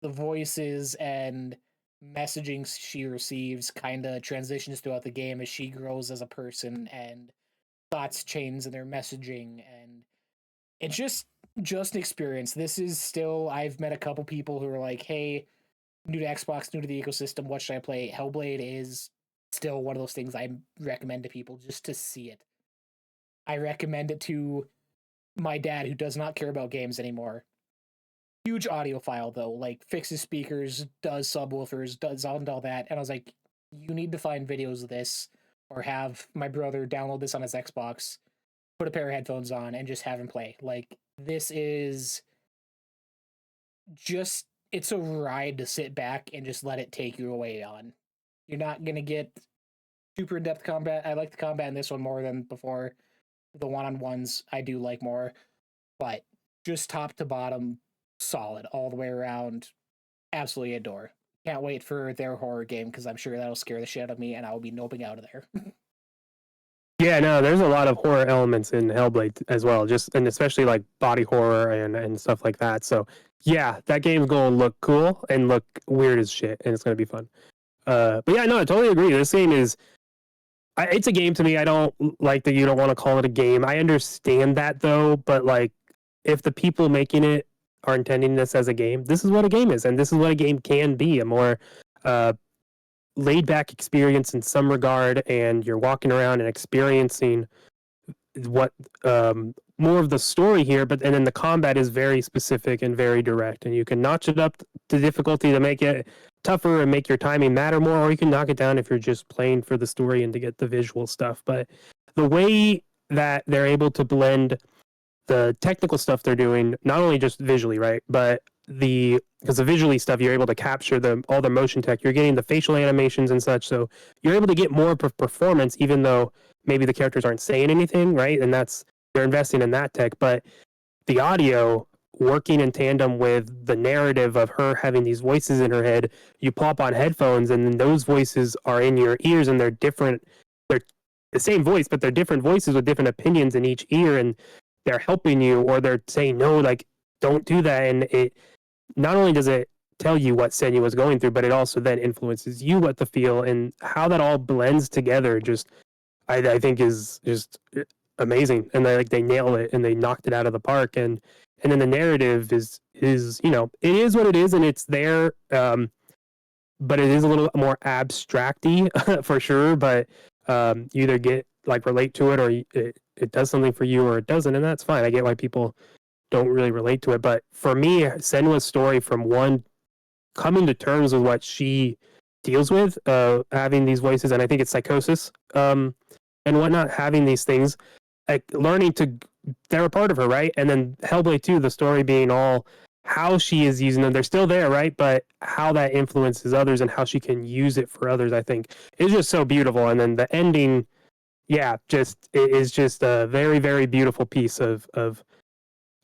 Speaker 1: the voices and messaging she receives kind of transitions throughout the game as she grows as a person and thoughts change in their messaging, and it's just an experience. This is still, I've met a couple people who are like, hey, new to Xbox, new to the ecosystem, what should I play? Hellblade is still one of those things I recommend to people just to see it. I recommend it to my dad who does not care about games anymore. Huge audiophile though, like fixes speakers, does subwoofers, does all that. And I was like, you need to find videos of this or have my brother download this on his Xbox, put a pair of headphones on, and just have him play. Like, this is just, it's a ride to sit back and just let it take you away on. You're not going to get super in-depth combat. I like the combat in this one more than before. The one-on-ones I do like more, but just top to bottom, solid all the way around. Absolutely adore. Can't wait for their horror game because I'm sure that'll scare the shit out of me and I will be noping out of there.
Speaker 2: Yeah, no, there's a lot of horror elements in Hellblade as well, just and especially like body horror and stuff like that. So yeah, that game's gonna look cool and look weird as shit, and it's gonna be fun. But yeah, no, I totally agree. This game is, it's a game to me. I don't like that you don't want to call it a game. I understand that though, but like if the people making it are intending this as a game, this is what a game is, and this is what a game can be, a more uh, laid back experience in some regard, and you're walking around and experiencing what more of the story here, but and then the combat is very specific and very direct, and you can notch it up to difficulty to make it tougher and make your timing matter more, or you can knock it down if you're just playing for the story and to get the visual stuff. But the way that they're able to blend the technical stuff they're doing, not only just visually, right, but because the visually stuff you're able to capture all the motion tech, you're getting the facial animations and such, so you're able to get more performance even though maybe the characters aren't saying anything, right? And that's, they're investing in that tech, but the audio working in tandem with the narrative of her having these voices in her head, you pop on headphones and then those voices are in your ears and they're different. They're the same voice, but they're different voices with different opinions in each ear, and they're helping you or they're saying no, like don't do that. And it not only does it tell you what Senua was going through, but it also then influences you what to feel, and how that all blends together just I think is just amazing. And they nail it and they knocked it out of the park. And then the narrative is it is what it is, and it's there, but it is a little more abstracty for sure. But you either get like relate to it or it does something for you or it doesn't, and that's fine. I get why people don't really relate to it. But for me, Senua's story, from one coming to terms with what she deals with, having these voices, and I think it's psychosis, and whatnot, having these things, like learning to, they're a part of her, right? And then Hellblade 2, the story being all how she is using them. They're still there, right? But how that influences others and how she can use it for others, I think, is just so beautiful. And then the ending, yeah, just it is just a very, very beautiful piece of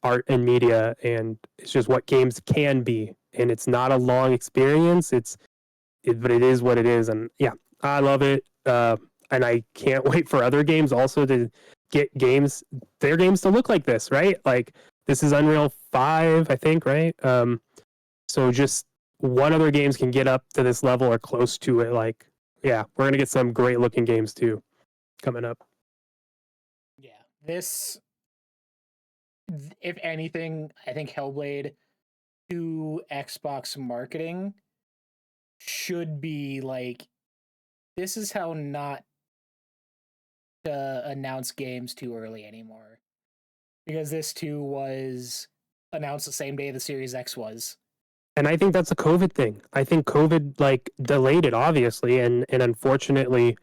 Speaker 2: art and media, and it's just what games can be. And it's not a long experience. But it is what it is, and yeah, I love it. And I can't wait for other games also to get their games to look like this, right? Like this is Unreal 5, I think, right? So just what other games can get up to this level or close to it? Like, yeah, we're gonna get some great looking games too coming up.
Speaker 1: Yeah, this, if anything, I think Hellblade to Xbox marketing should be like, this is how not to announce games too early anymore. Because this too was announced the same day the Series X was.
Speaker 2: And I think that's a COVID thing. I think COVID like delayed it, obviously, and unfortunately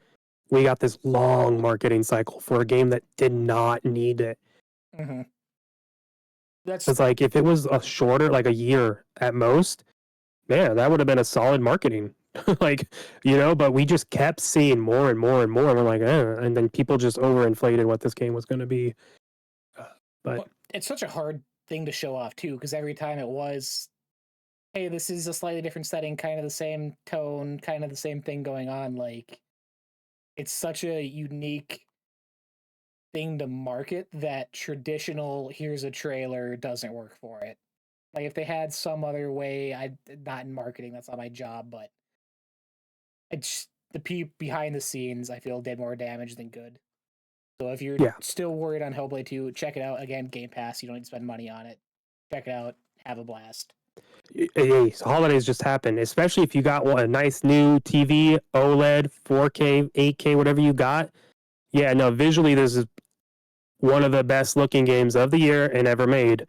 Speaker 2: we got this long marketing cycle for a game that did not need it.
Speaker 1: Mm-hmm. That's
Speaker 2: It's like if it was a shorter, like a year at most, man, that would have been a solid marketing. Like, but we just kept seeing more and more and more. And we're like, and then people just overinflated what this game was going to be. But
Speaker 1: well, it's such a hard thing to show off too, because every time it was, hey, this is a slightly different setting, kind of the same tone, kind of the same thing going on. Like, it's such a unique thing to market that traditional here's a trailer doesn't work for it. Like if they had some other way, I not in marketing, that's not my job, but it's the behind the scenes I feel did more damage than good. So if you're
Speaker 2: yeah,
Speaker 1: still worried on Hellblade 2, check it out. Again, Game Pass, you don't need to spend money on it. Check it out, have a blast.
Speaker 2: hey, so holidays just happened, especially if you got a nice new TV, OLED, 4K, 8K, whatever you got. Yeah, no, visually, this is one of the best looking games of the year and ever made.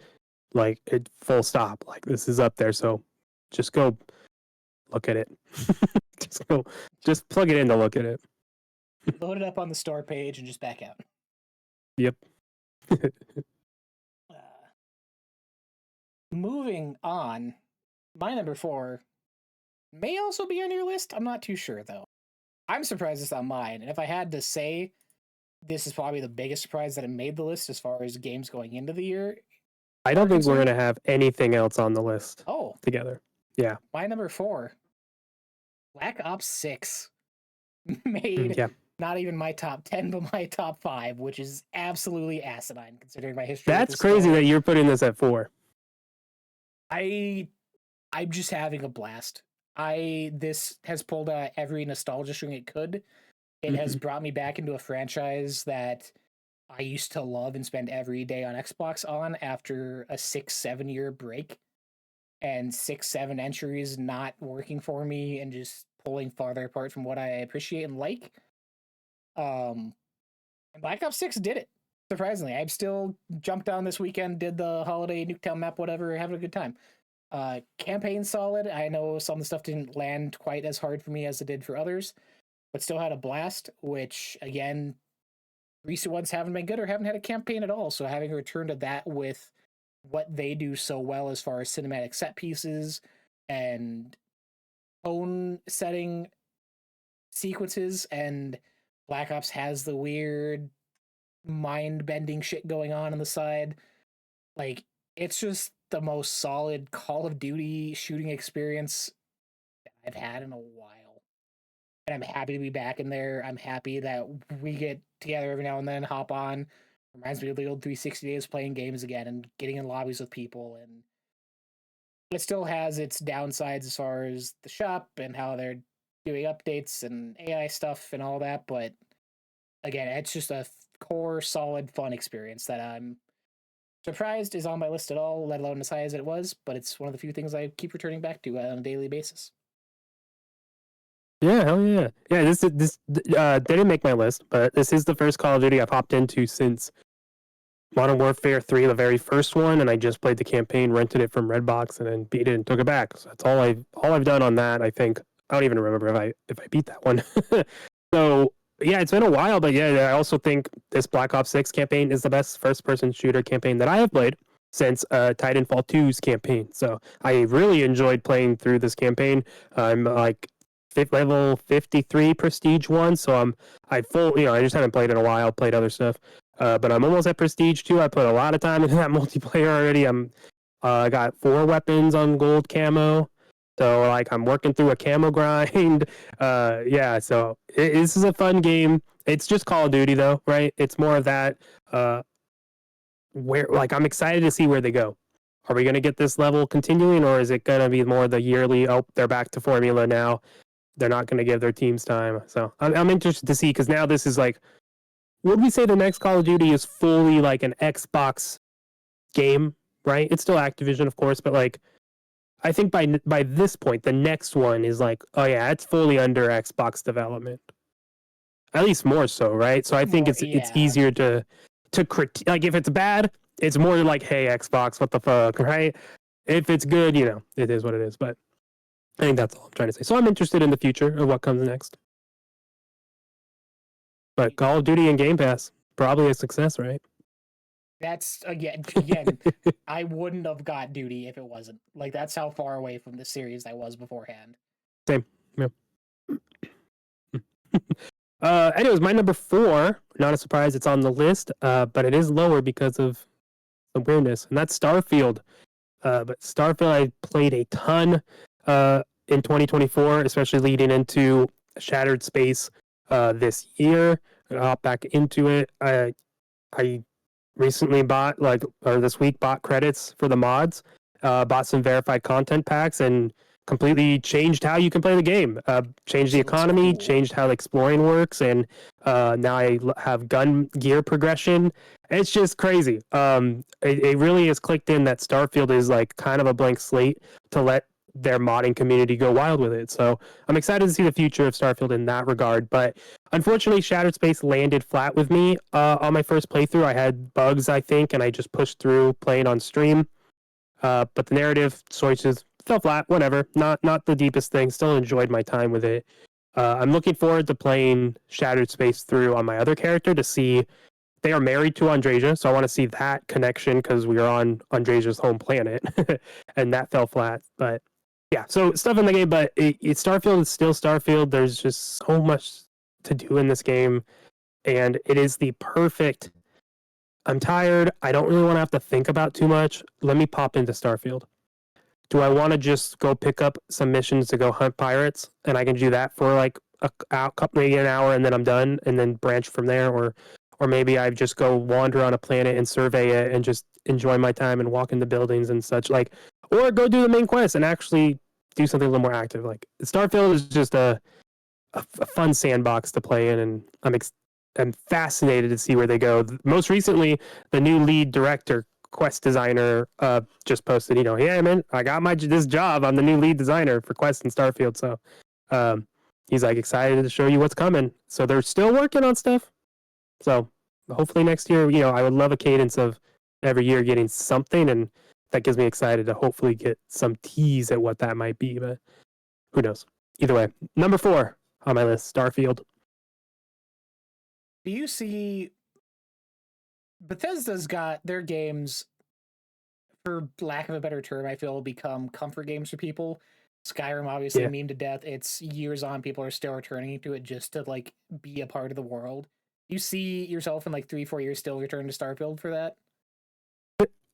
Speaker 2: Like, it full stop. Like, this is up there. So just go look at it. Just plug it in to look at it.
Speaker 1: Load it up on the store page and just back out.
Speaker 2: Yep.
Speaker 1: Uh, moving on, my number 4 may also be on your list. I'm not too sure though. I'm surprised it's on mine. And if I had to say, this is probably the biggest surprise that it made the list as far as games going into the year.
Speaker 2: I don't think we're going to have anything else on the list together. Yeah.
Speaker 1: My number 4, Black Ops 6 made not even my top 10, but my top 5, which is absolutely asinine considering my history.
Speaker 2: That's crazy that you're putting this at 4.
Speaker 1: I'm just having a blast. This has pulled out every nostalgia string it could. It has brought me back into a franchise that I used to love and spend every day on Xbox on after a 6-7 year break and 6-7 entries not working for me and just pulling farther apart from what I appreciate and like. And Black Ops 6 did it. Surprisingly, I've still jumped down this weekend, did the holiday Nuketown map, whatever, having a good time. Campaign solid. I know some of the stuff didn't land quite as hard for me as it did for others, but still had a blast, which again, recent ones haven't been good or haven't had a campaign at all. So having a return to that with what they do so well as far as cinematic set pieces and tone setting sequences, and Black Ops has the weird mind bending shit going on the side. Like, it's just the most solid Call of Duty shooting experience I've had in a while. And I'm happy to be back in there. I'm happy that we get together every now and then, hop on. Reminds me of the old 360 days playing games again and getting in lobbies with people. And it still has its downsides as far as the shop and how they're doing updates and AI stuff and all that. But again, it's just a core, solid, fun experience that I'm surprised is on my list at all, let alone as high as it was. But it's one of the few things I keep returning back to on a daily basis.
Speaker 2: Yeah, hell yeah. Yeah, this didn't make my list, but this is the first Call of Duty I've hopped into since Modern Warfare 3, the very first one, and I just played the campaign, rented it from Redbox, and then beat it and took it back. So that's all I've done on that, I think. I don't even remember if I beat that one. So yeah, it's been a while, but yeah, I also think this Black Ops 6 campaign is the best first-person shooter campaign that I have played since Titanfall 2's campaign. So I really enjoyed playing through this campaign. I'm like level 53 prestige 1, so I just haven't played in a while, played other stuff, but I'm almost at prestige 2. I put a lot of time into that multiplayer already. I got 4 weapons on gold camo, so like I'm working through a camo grind. Yeah, so this is a fun game. It's just Call of Duty though, right? It's more of that where like I'm excited to see where they go. Are we going to get this level continuing, or is it going to be more the yearly, oh, they're back to formula now, they're not going to give their teams time? So I'm interested to see, because now this is like, would we say the next Call of Duty is fully like an Xbox game, right? It's still Activision, of course, but like, I think by this point, the next one is like, oh yeah, it's fully under Xbox development. At least more so, right? So I think it's easier to critique. Like if it's bad, it's more like, hey, Xbox, what the fuck, right? If it's good, it is what it is. But I think that's all I'm trying to say. So I'm interested in the future of what comes next. But Call of Duty and Game Pass, probably a success, right?
Speaker 1: That's again, I wouldn't have got Duty if it wasn't. Like that's how far away from the series I was beforehand.
Speaker 2: Same. Yeah. Anyways, my number 4, not a surprise, it's on the list, but it is lower because of some weirdness, and that's Starfield. But Starfield, I played a ton in 2024, especially leading into Shattered Space this year. I hop back into it. I recently bought or this week bought credits for the mods, bought some verified content packs, and completely changed how you can play the game. Changed the
Speaker 1: Actually looks
Speaker 2: economy,
Speaker 1: cool.
Speaker 2: changed how exploring works, and now I have gun gear progression. It's just crazy. It really has clicked in that Starfield is like kind of a blank slate to let their modding community go wild with it. So I'm excited to see the future of Starfield in that regard. But unfortunately, Shattered Space landed flat with me on my first playthrough. I had bugs, I think, and I just pushed through playing on stream. But the narrative choices fell flat. Whatever, not the deepest thing. Still enjoyed my time with it. I'm looking forward to playing Shattered Space through on my other character to see. They are married to Andreja, so I want to see that connection because we are on Andreja's home planet, and that fell flat. But yeah, so stuff in the game, but Starfield is still Starfield. There's just so much to do in this game, and it is the perfect. I'm tired. I don't really want to have to think about too much. Let me pop into Starfield. Do I want to just go pick up some missions to go hunt pirates, and I can do that for like maybe an hour, and then I'm done, and then branch from there, or maybe I just go wander on a planet and survey it and just enjoy my time and walk in the buildings and such, like, or go do the main quest and actually do something a little more active. Like Starfield is just a fun sandbox to play in, and I'm fascinated to see where they go. Most recently, the new lead director, quest designer, just posted, yeah, man, I got this job. I'm the new lead designer for Quest and Starfield. So, he's like excited to show you what's coming. So they're still working on stuff. So hopefully next year, I would love a cadence of every year getting something, and that gives me excited to hopefully get some tease at what that might be. But who knows? Either way, number 4 on my list, Starfield.
Speaker 1: Do you see Bethesda's got their games, for lack of a better term, I feel become comfort games for people. Skyrim obviously
Speaker 2: Yeah.
Speaker 1: meme to death. It's years on, people are still returning to it just to like be a part of the world. You see yourself in like 3-4 years still return to Starfield for that?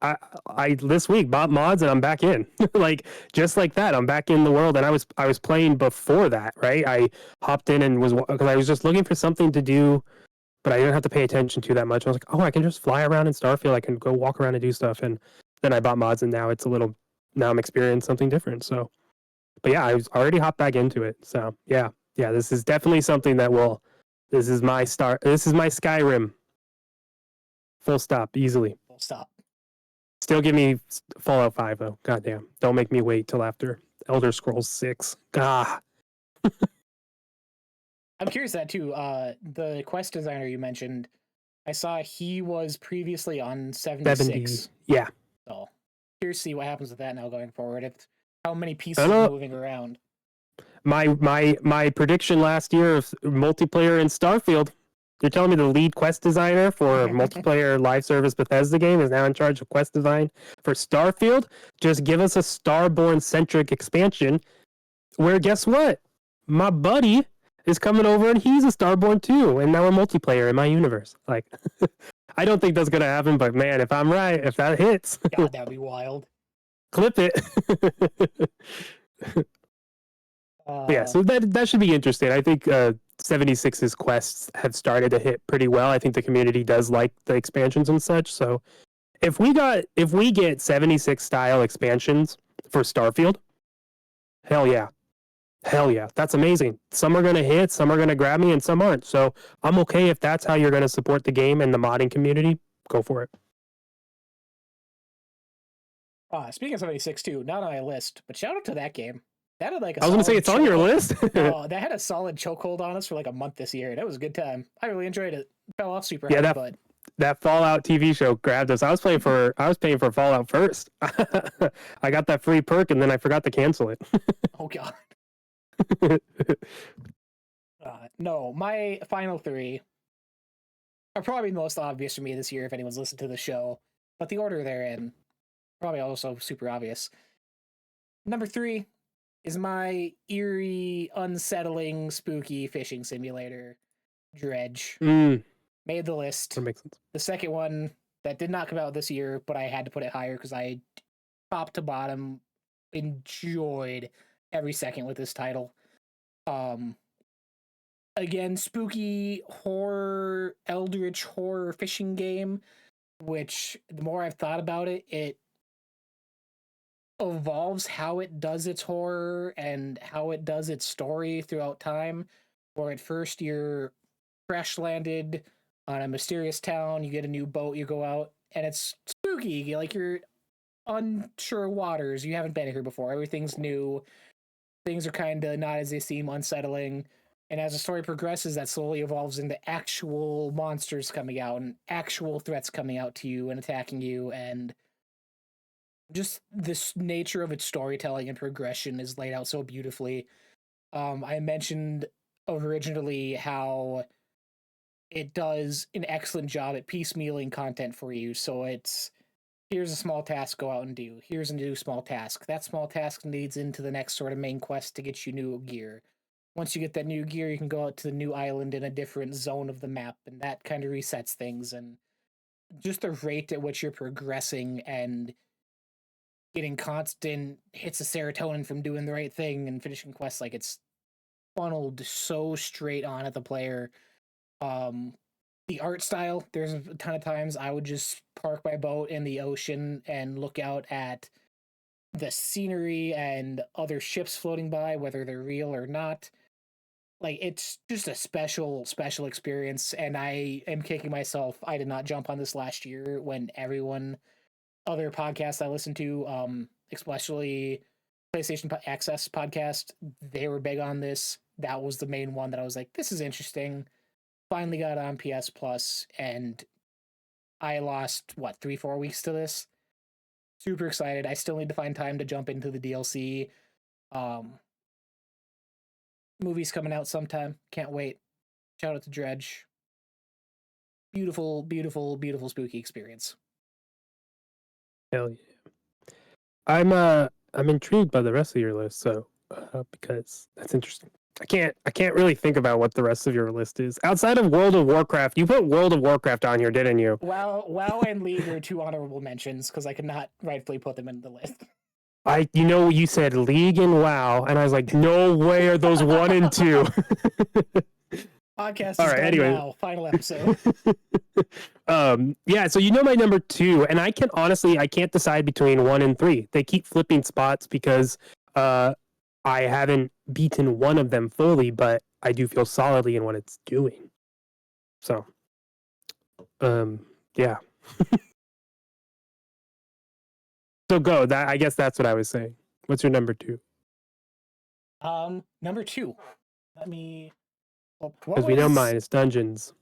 Speaker 2: I this week bought mods and I'm back in. Like just like that, I'm back in the world, and I was playing before that, right? I hopped in and was because I was just looking for something to do, but I didn't have to pay attention to that much. I was like, oh, I can just fly around in Starfield. I can go walk around and do stuff, and then I bought mods, and now I'm experiencing something different. So, but yeah, I was already hopped back into it. So yeah, this is definitely something that will. This is my start. This is my Skyrim. Full stop, easily.
Speaker 1: Full stop.
Speaker 2: Still give me Fallout 5 though. Goddamn. Don't make me wait till after Elder Scrolls 6. Gah.
Speaker 1: I'm curious that too. The quest designer you mentioned, I saw he was previously on 76.
Speaker 2: 70. Yeah.
Speaker 1: So curious to see what happens with that now going forward. If how many
Speaker 2: I
Speaker 1: pieces
Speaker 2: don't
Speaker 1: are
Speaker 2: know.
Speaker 1: moving around.
Speaker 2: My prediction last year of multiplayer in Starfield. You're telling me the lead quest designer for multiplayer live service Bethesda game is now in charge of quest design for Starfield? Just give us a Starborn centric expansion where guess what? My buddy is coming over and he's a Starborn too, and now we're multiplayer in my universe. Like I don't think that's gonna happen, but man, if I'm right, if that hits,
Speaker 1: God, that'd be wild.
Speaker 2: clip it. Yeah, so that should be interesting. I think 76's quests have started to hit pretty well. I think the community does like the expansions and such. So if we get 76 style expansions for Starfield, hell yeah. Hell yeah. That's amazing. Some are gonna hit, some are gonna grab me, and some aren't. So I'm okay if that's how you're gonna support the game and the modding community. Go for it.
Speaker 1: Speaking of 76 too, not on my list, but shout out to that game. That had like a
Speaker 2: I was gonna say
Speaker 1: solid
Speaker 2: it's on your list.
Speaker 1: No, that had a solid chokehold on us for like a month this year. That was a good time. I really enjoyed it. Fell off super
Speaker 2: Yeah,
Speaker 1: hard, but
Speaker 2: that Fallout TV show grabbed us. I was paying for Fallout first. I got that free perk and then I forgot to cancel it.
Speaker 1: oh god. No, my final 3. are probably the most obvious for me this year if anyone's listened to the show. But the order they're in, probably also super obvious. Number 3 is my eerie, unsettling, spooky fishing simulator, Dredge.
Speaker 2: Mm,
Speaker 1: Made the list.
Speaker 2: that makes sense.
Speaker 1: The second one that did not come out this year, but I had to put it higher because I, top to bottom, enjoyed every second with this title. Again, spooky horror, eldritch horror fishing game, which the more I've thought about it, it evolves how it does its horror and how it does its story throughout time. Where at first you're crash landed on a mysterious town, you get a new boat, you go out, and it's spooky. Like you're unsure waters. You haven't been here before. Everything's new. Things are kind of not as they seem, unsettling. And as the story progresses, that slowly evolves into actual monsters coming out and actual threats coming out to you and attacking you. And just this nature of its storytelling and progression is laid out so beautifully. I mentioned originally how it does an excellent job at piecemealing content for you. So it's, here's a small task, go out and do. Here's a new small task. That small task leads into the next sort of main quest to get you new gear. Once you get that new gear, you can go out to the new island in a different zone of the map, and that kind of resets things. And just the rate at which you're progressing and getting constant hits of serotonin from doing the right thing and finishing quests, like it's funneled so straight on at the player. The art style, there's a ton of times I would just park my boat in the ocean and look out at the scenery and other ships floating by, whether they're real or not. Like it's just a special experience, and I am kicking myself I did not jump on this last year when everyone, other podcasts I listened to, especially PlayStation Access podcast, they were big on this. That was the main one that I was like, this is interesting. Finally got on PS Plus, and I lost what 3-4 weeks to this. Super excited. I still need to find time to jump into the DLC. Movie's coming out sometime. Can't wait. Shout out to Dredge. Beautiful, beautiful, beautiful spooky experience.
Speaker 2: Hell yeah. I'm intrigued by the rest of your list, so because that's interesting. I can't really think about what the rest of your list is outside of World of Warcraft. You put World of Warcraft on here, didn't you?
Speaker 1: WoW and League are two honorable mentions because I could not rightfully put them in the list.
Speaker 2: You said League and WoW, and I was like, no way are those 1 and 2.
Speaker 1: Podcast is
Speaker 2: All right,
Speaker 1: done
Speaker 2: anyway.
Speaker 1: now. Final episode.
Speaker 2: Yeah, so you know my number 2, and I can't decide between 1 and 3. They keep flipping spots because I haven't beaten one of them fully, but I do feel solidly in what it's doing. So, yeah. So go. I guess that's what I was saying. What's your number 2?
Speaker 1: Number 2. Let me.
Speaker 2: Because we know mine is Dungeons.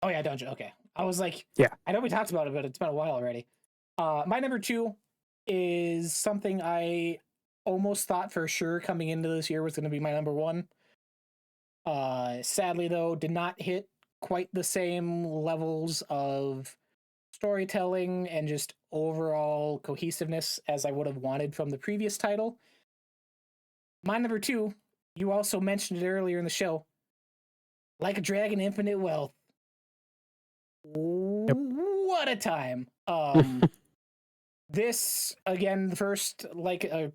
Speaker 1: Oh yeah, Dungeon. Okay, I was like,
Speaker 2: yeah.
Speaker 1: I know we talked about it, but it's been a while already. My number 2 is something I almost thought for sure coming into this year was going to be my number 1. Sadly though, did not hit quite the same levels of storytelling and just overall cohesiveness as I would have wanted from the previous title. My number 2, you also mentioned it earlier in the show, Like a Dragon Infinite Wealth.
Speaker 2: Yep.
Speaker 1: What a time. This, again, the first, the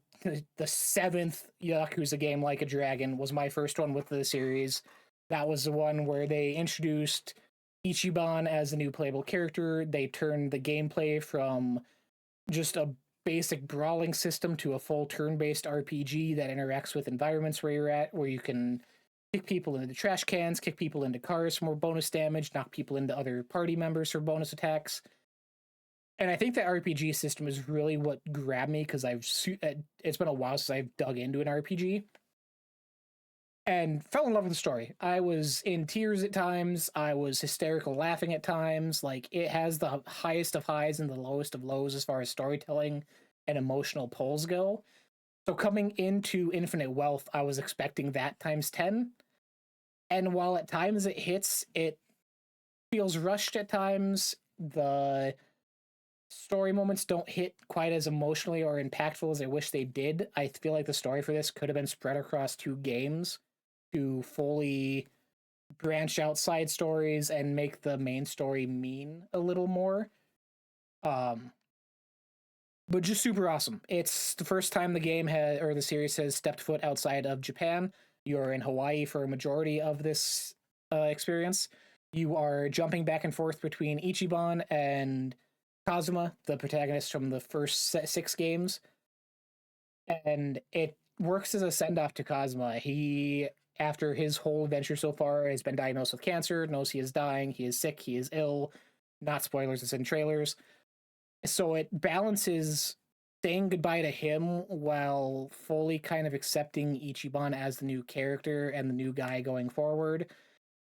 Speaker 1: 7th Yakuza game, Like a Dragon, was my first one with the series. That was the one where they introduced Ichiban as a new playable character. They turned the gameplay from just a basic brawling system to a full turn-based RPG that interacts with environments where you're at, where you can kick people into the trash cans, kick people into cars for more bonus damage, knock people into other party members for bonus attacks. And I think that RPG system is really what grabbed me because it's been a while since I've dug into an RPG and fell in love with the story. I was in tears at times. I was hysterical laughing at times. Like, it has the highest of highs and the lowest of lows as far as storytelling and emotional pulls go. So coming into Infinite Wealth, I was expecting that times 10. And while at times it hits, it feels rushed at times. The story moments don't hit quite as emotionally or impactful as I wish they did. I feel like the story for this could have been spread across 2 games to fully branch out side stories and make the main story mean a little more. Um, but just super awesome. It's the first time the game has or the series has stepped foot outside of Japan. You're in Hawaii for a majority of this experience. You are jumping back and forth between Ichiban and Kazuma, the protagonist from the first 6 games, and it works as a send off to Kazuma. He, after his whole adventure so far, has been diagnosed with cancer, knows he is dying, he is sick, he is ill. Not spoilers, it's in trailers. So it balances saying goodbye to him while fully kind of accepting Ichiban as the new character and the new guy going forward,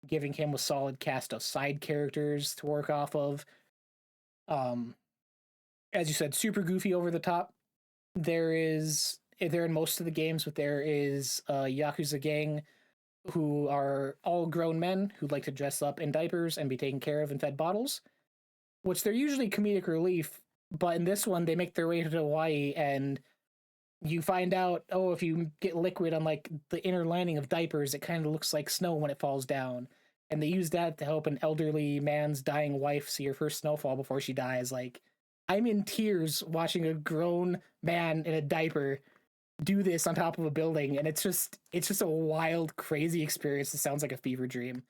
Speaker 1: giving him a solid cast of side characters to work off of. As you said, super goofy, over the top. They're in most of the games, but there is a Yakuza gang who are all grown men who like to dress up in diapers and be taken care of and fed bottles, which they're usually comedic relief. But in this one, they make their way to Hawaii, and you find out, oh, if you get liquid on like the inner lining of diapers, it kind of looks like snow when it falls down. And they use that to help an elderly man's dying wife see her first snowfall before she dies. Like, I'm in tears watching a grown man in a diaper do this on top of a building, and it's just a wild, crazy experience. It sounds like a fever dream.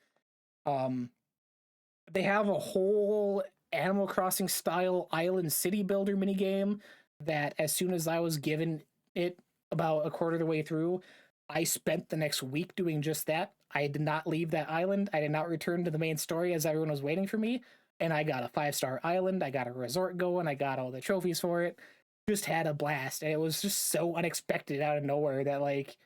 Speaker 1: They have a whole Animal Crossing style island city builder minigame that, as soon as I was given it about a quarter of the way through, I spent the next week doing just that. I did not leave that island. I did not return to the main story as everyone was waiting for me. And I got a 5-star island. I got a resort going. I got all the trophies for it. Just had a blast. And it was just so unexpected out of nowhere that, like,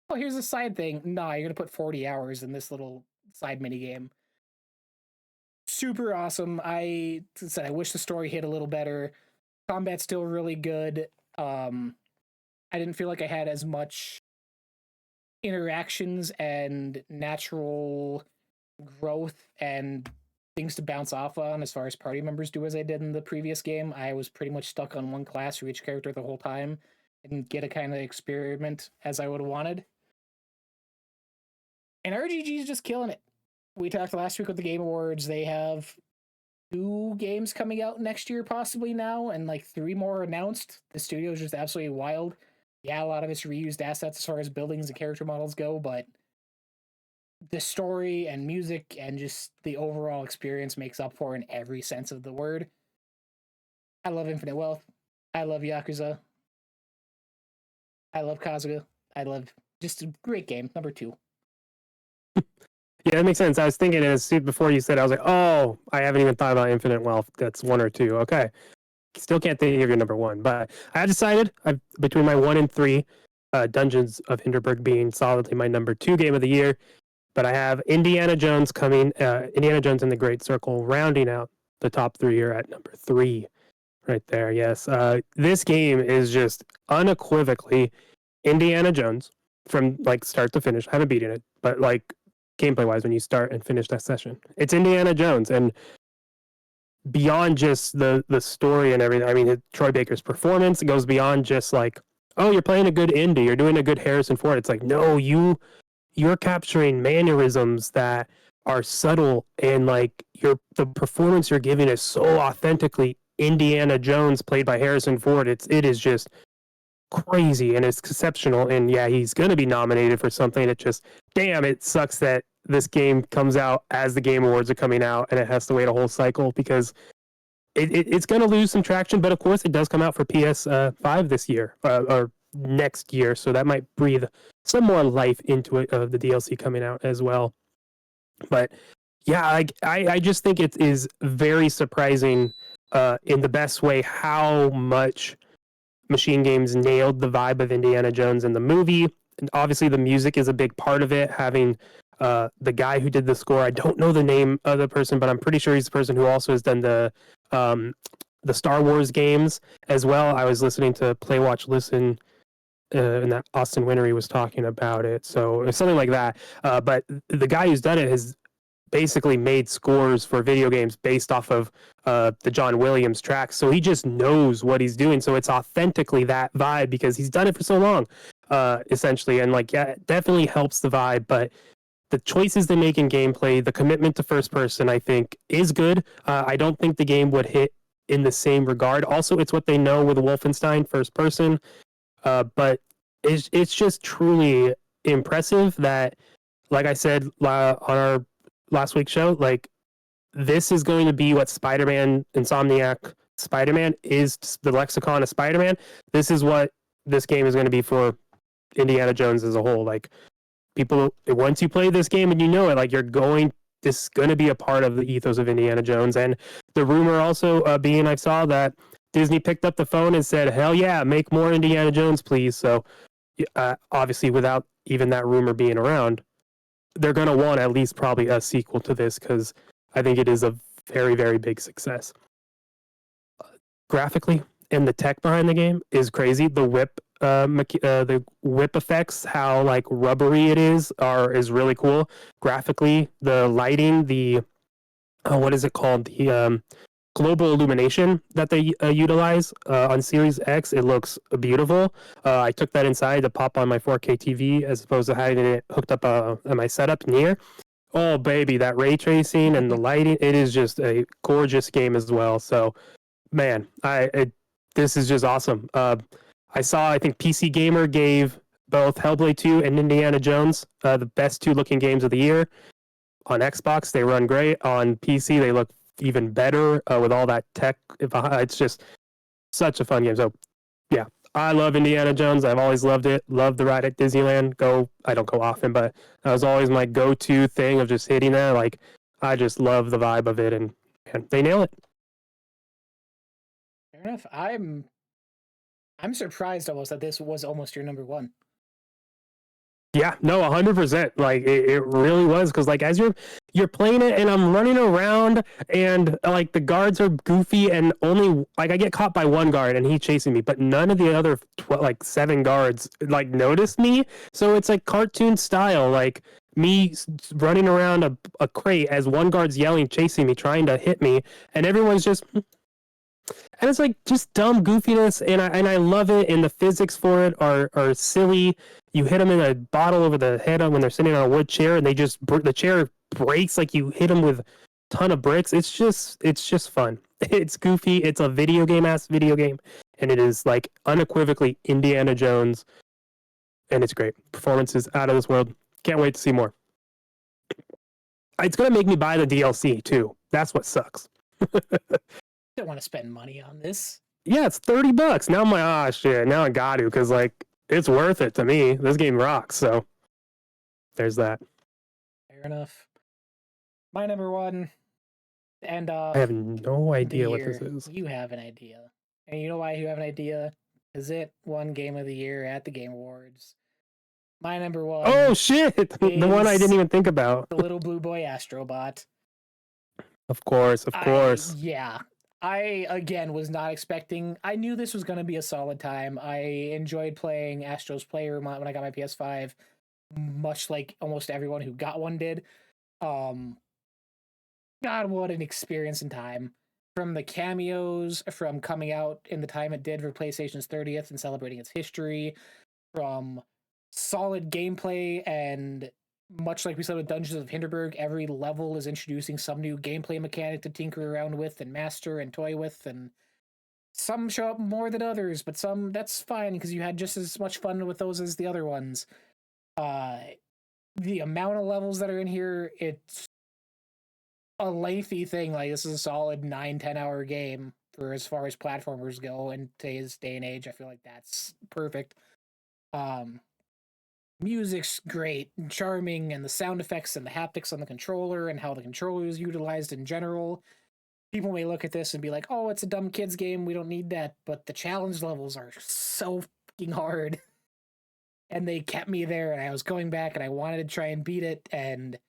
Speaker 1: oh, here's a side thing. Nah, you're going to put 40 hours in this little side minigame. Super awesome. I said I wish the story hit a little better. Combat's still really good. I didn't feel like I had as much interactions and natural growth and things to bounce off on as far as party members do as I did in the previous game. I was pretty much stuck on one class for each character the whole time and get a kind of experiment as I would have wanted. And RGG is just killing it. We talked last week with the Game Awards. They have 2 games coming out next year, possibly now, and like 3 more announced. The studio is just absolutely wild. Yeah, a lot of it's reused assets as far as buildings and character models go, but the story and music and just the overall experience makes up for in every sense of the word. I love Infinite Wealth. I love Yakuza. I love Kazuga. I love just a great game. Number 2.
Speaker 2: Yeah, that makes sense. I was thinking as before you said, I was like, oh, I haven't even thought about Infinite Wealth. That's 1 or 2. Okay. Still can't think of your number 1, but I decided between my 1 and 3, Dungeons of Hinterberg being solidly my number 2 game of the year. But I have Indiana Jones coming, Indiana Jones and the Great Circle, rounding out the top 3 here at number 3. Right there, yes. This game is just unequivocally Indiana Jones from like start to finish. I haven't beaten it, but like gameplay wise, when you start and finish that session, it's Indiana Jones. And beyond just the story and everything, I mean, Troy Baker's performance, it goes beyond just like, oh, you're playing a good indie, you're doing a good Harrison Ford. It's like, no, you're capturing mannerisms that are subtle, and like the performance you're giving is so authentically Indiana Jones played by Harrison Ford. It is just crazy, and it's exceptional. And yeah, he's going to be nominated for something. It just, damn, it sucks that this game comes out as the Game Awards are coming out and it has to wait a whole cycle, because it's going to lose some traction. But of course, it does come out for PS5 this year or next year, so that might breathe some more life into it, the DLC coming out as well. But yeah, I just think it is very surprising in the best way how much Machine Games nailed the vibe of Indiana Jones in the movie. And obviously the music is a big part of it, having the guy who did the score, I don't know the name of the person, but I'm pretty sure he's the person who also has done the Star Wars games as well. I was listening to Play Watch Listen and that Austin Wintory was talking about it, so it's something like that. But the guy who's done it has basically made scores for video games based off of the John Williams tracks. So he just knows what he's doing. So it's authentically that vibe because he's done it for so long, essentially. And like, yeah, it definitely helps the vibe. But the choices they make in gameplay, the commitment to first person, I think is good. I don't think the game would hit in the same regard. Also, it's what they know with Wolfenstein first person. But it's just truly impressive that, like I said on our last week's show, like this is going to be what Spider-Man Insomniac Spider-Man is, the lexicon of Spider-Man. This is what this game is going to be for Indiana Jones as a whole. Like people, once you play this game and you know it, like this is going to be a part of the ethos of Indiana Jones. And the rumor also being, I saw that Disney picked up the phone and said, hell yeah, make more Indiana Jones, please. So obviously without even that rumor being around, they're going to want at least probably a sequel to this because I think it is a very, very big success. Graphically, and the tech behind the game is crazy. The whip effects, how like rubbery it is really cool. Graphically, the lighting, the what is it called? The global illumination that they utilize on Series X, it looks beautiful. I took that inside to pop on my 4K TV as opposed to having it hooked up at my setup near. Oh baby, that ray tracing and the lighting, it is just a gorgeous game as well. So man, this is just awesome. I think PC Gamer gave both Hellblade 2 and Indiana Jones the best two looking games of the year. On Xbox, they run great. On PC, they look even better with all that tech. It's just such a fun game. So yeah, I love Indiana Jones. I've always loved it. Love the ride at Disneyland. I don't go often, but that was always my go-to thing of just hitting there. Like I just love the vibe of it, and they nail it.
Speaker 1: Fair enough. I'm surprised almost that this was almost your number one.
Speaker 2: Yeah, no, 100%. Like it really was because like as you're playing it and I'm running around and like the guards are goofy and only like I get caught by one guard and he's chasing me, but none of the other 7 guards like noticed me. So it's like cartoon style, like me running around a crate as one guard's yelling, chasing me, trying to hit me, and everyone's just. And it's like just dumb goofiness, and I love it. And the physics for it are silly. You hit them in a bottle over the head when they're sitting on a wood chair, and the chair breaks like you hit them with a ton of bricks. It's just fun. It's goofy. It's a video game, and it is like unequivocally Indiana Jones, and it's great. Performances out of this world. Can't wait to see more. It's gonna make me buy the DLC too. That's what sucks.
Speaker 1: Don't want to spend money on this.
Speaker 2: Yeah, it's $30. Now I'm like, shit, now I got to, because like it's worth it to me. This game rocks, so there's that.
Speaker 1: Fair enough. My number one, and
Speaker 2: I have no idea what this is.
Speaker 1: You have an idea. And you know why you have an idea? Because it won Game of the Year at the Game Awards. My number one.
Speaker 2: Oh shit! The one I didn't even think about.
Speaker 1: The Little Blue Boy Astrobot.
Speaker 2: Of course.
Speaker 1: Yeah. I, again, was not expecting... I knew this was going to be a solid time. I enjoyed playing Astro's Playroom when I got my PS5, much like almost everyone who got one did. God, what an experience in time. From the cameos, from coming out in the time it did for PlayStation's 30th and celebrating its history, from solid gameplay, and much like we said with Dungeons of Hinterberg, every level is introducing some new gameplay mechanic to tinker around with and master and toy with, and some show up more than others, but some, that's fine, because you had just as much fun with those as the other ones. The amount of levels that are in here, it's a lengthy thing. Like, this is a solid 9-10 hour game for as far as platformers go in today's day and age. I feel like that's perfect. Music's great and charming, and the sound effects and the haptics on the controller and how the controller is utilized in general. People may look at this and be like, oh, it's a dumb kids game, we don't need that, but the challenge levels are so fucking hard. And they kept me there, and I was going back and I wanted to try and beat it, and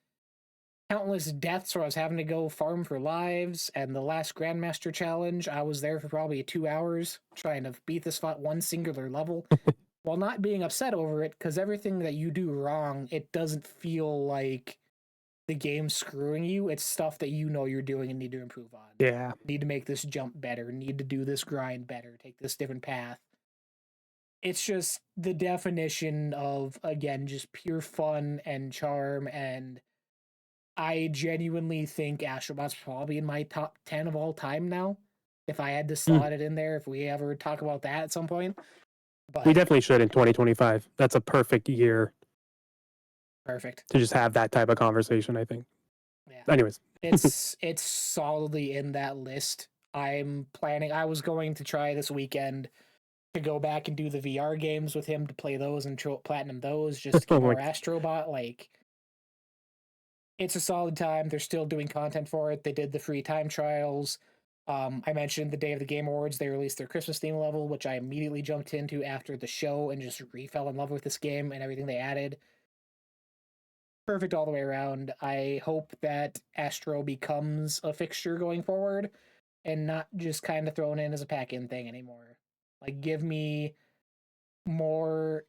Speaker 1: countless deaths where I was having to go farm for lives, and the last Grandmaster challenge, I was there for probably 2 hours trying to beat this one singular level. While not being upset over it, because everything that you do wrong, it doesn't feel like the game screwing you. It's stuff that you know you're doing and need to improve on.
Speaker 2: Yeah.
Speaker 1: Need to make this jump better. Need to do this grind better. Take this different path. It's just the definition of, again, just pure fun and charm. And I genuinely think Astrobot's probably in my top 10 of all time now. If I had to slot it in there, if we ever talk about that at some point. But
Speaker 2: we definitely should in 2025. That's a perfect year.
Speaker 1: Perfect.
Speaker 2: To just have that type of conversation, I think.
Speaker 1: Yeah.
Speaker 2: Anyways.
Speaker 1: it's solidly in that list. I was going to try this weekend to go back and do the VR games with him to play those and platinum those just to get more Astrobot. Like, it's a solid time. They're still doing content for it. They did the free time trials. I mentioned the day of the Game Awards, they released their Christmas theme level, which I immediately jumped into after the show and just fell in love with this game and everything they added. Perfect all the way around. I hope that Astro becomes a fixture going forward and not just kind of thrown in as a pack-in thing anymore. Like, give me more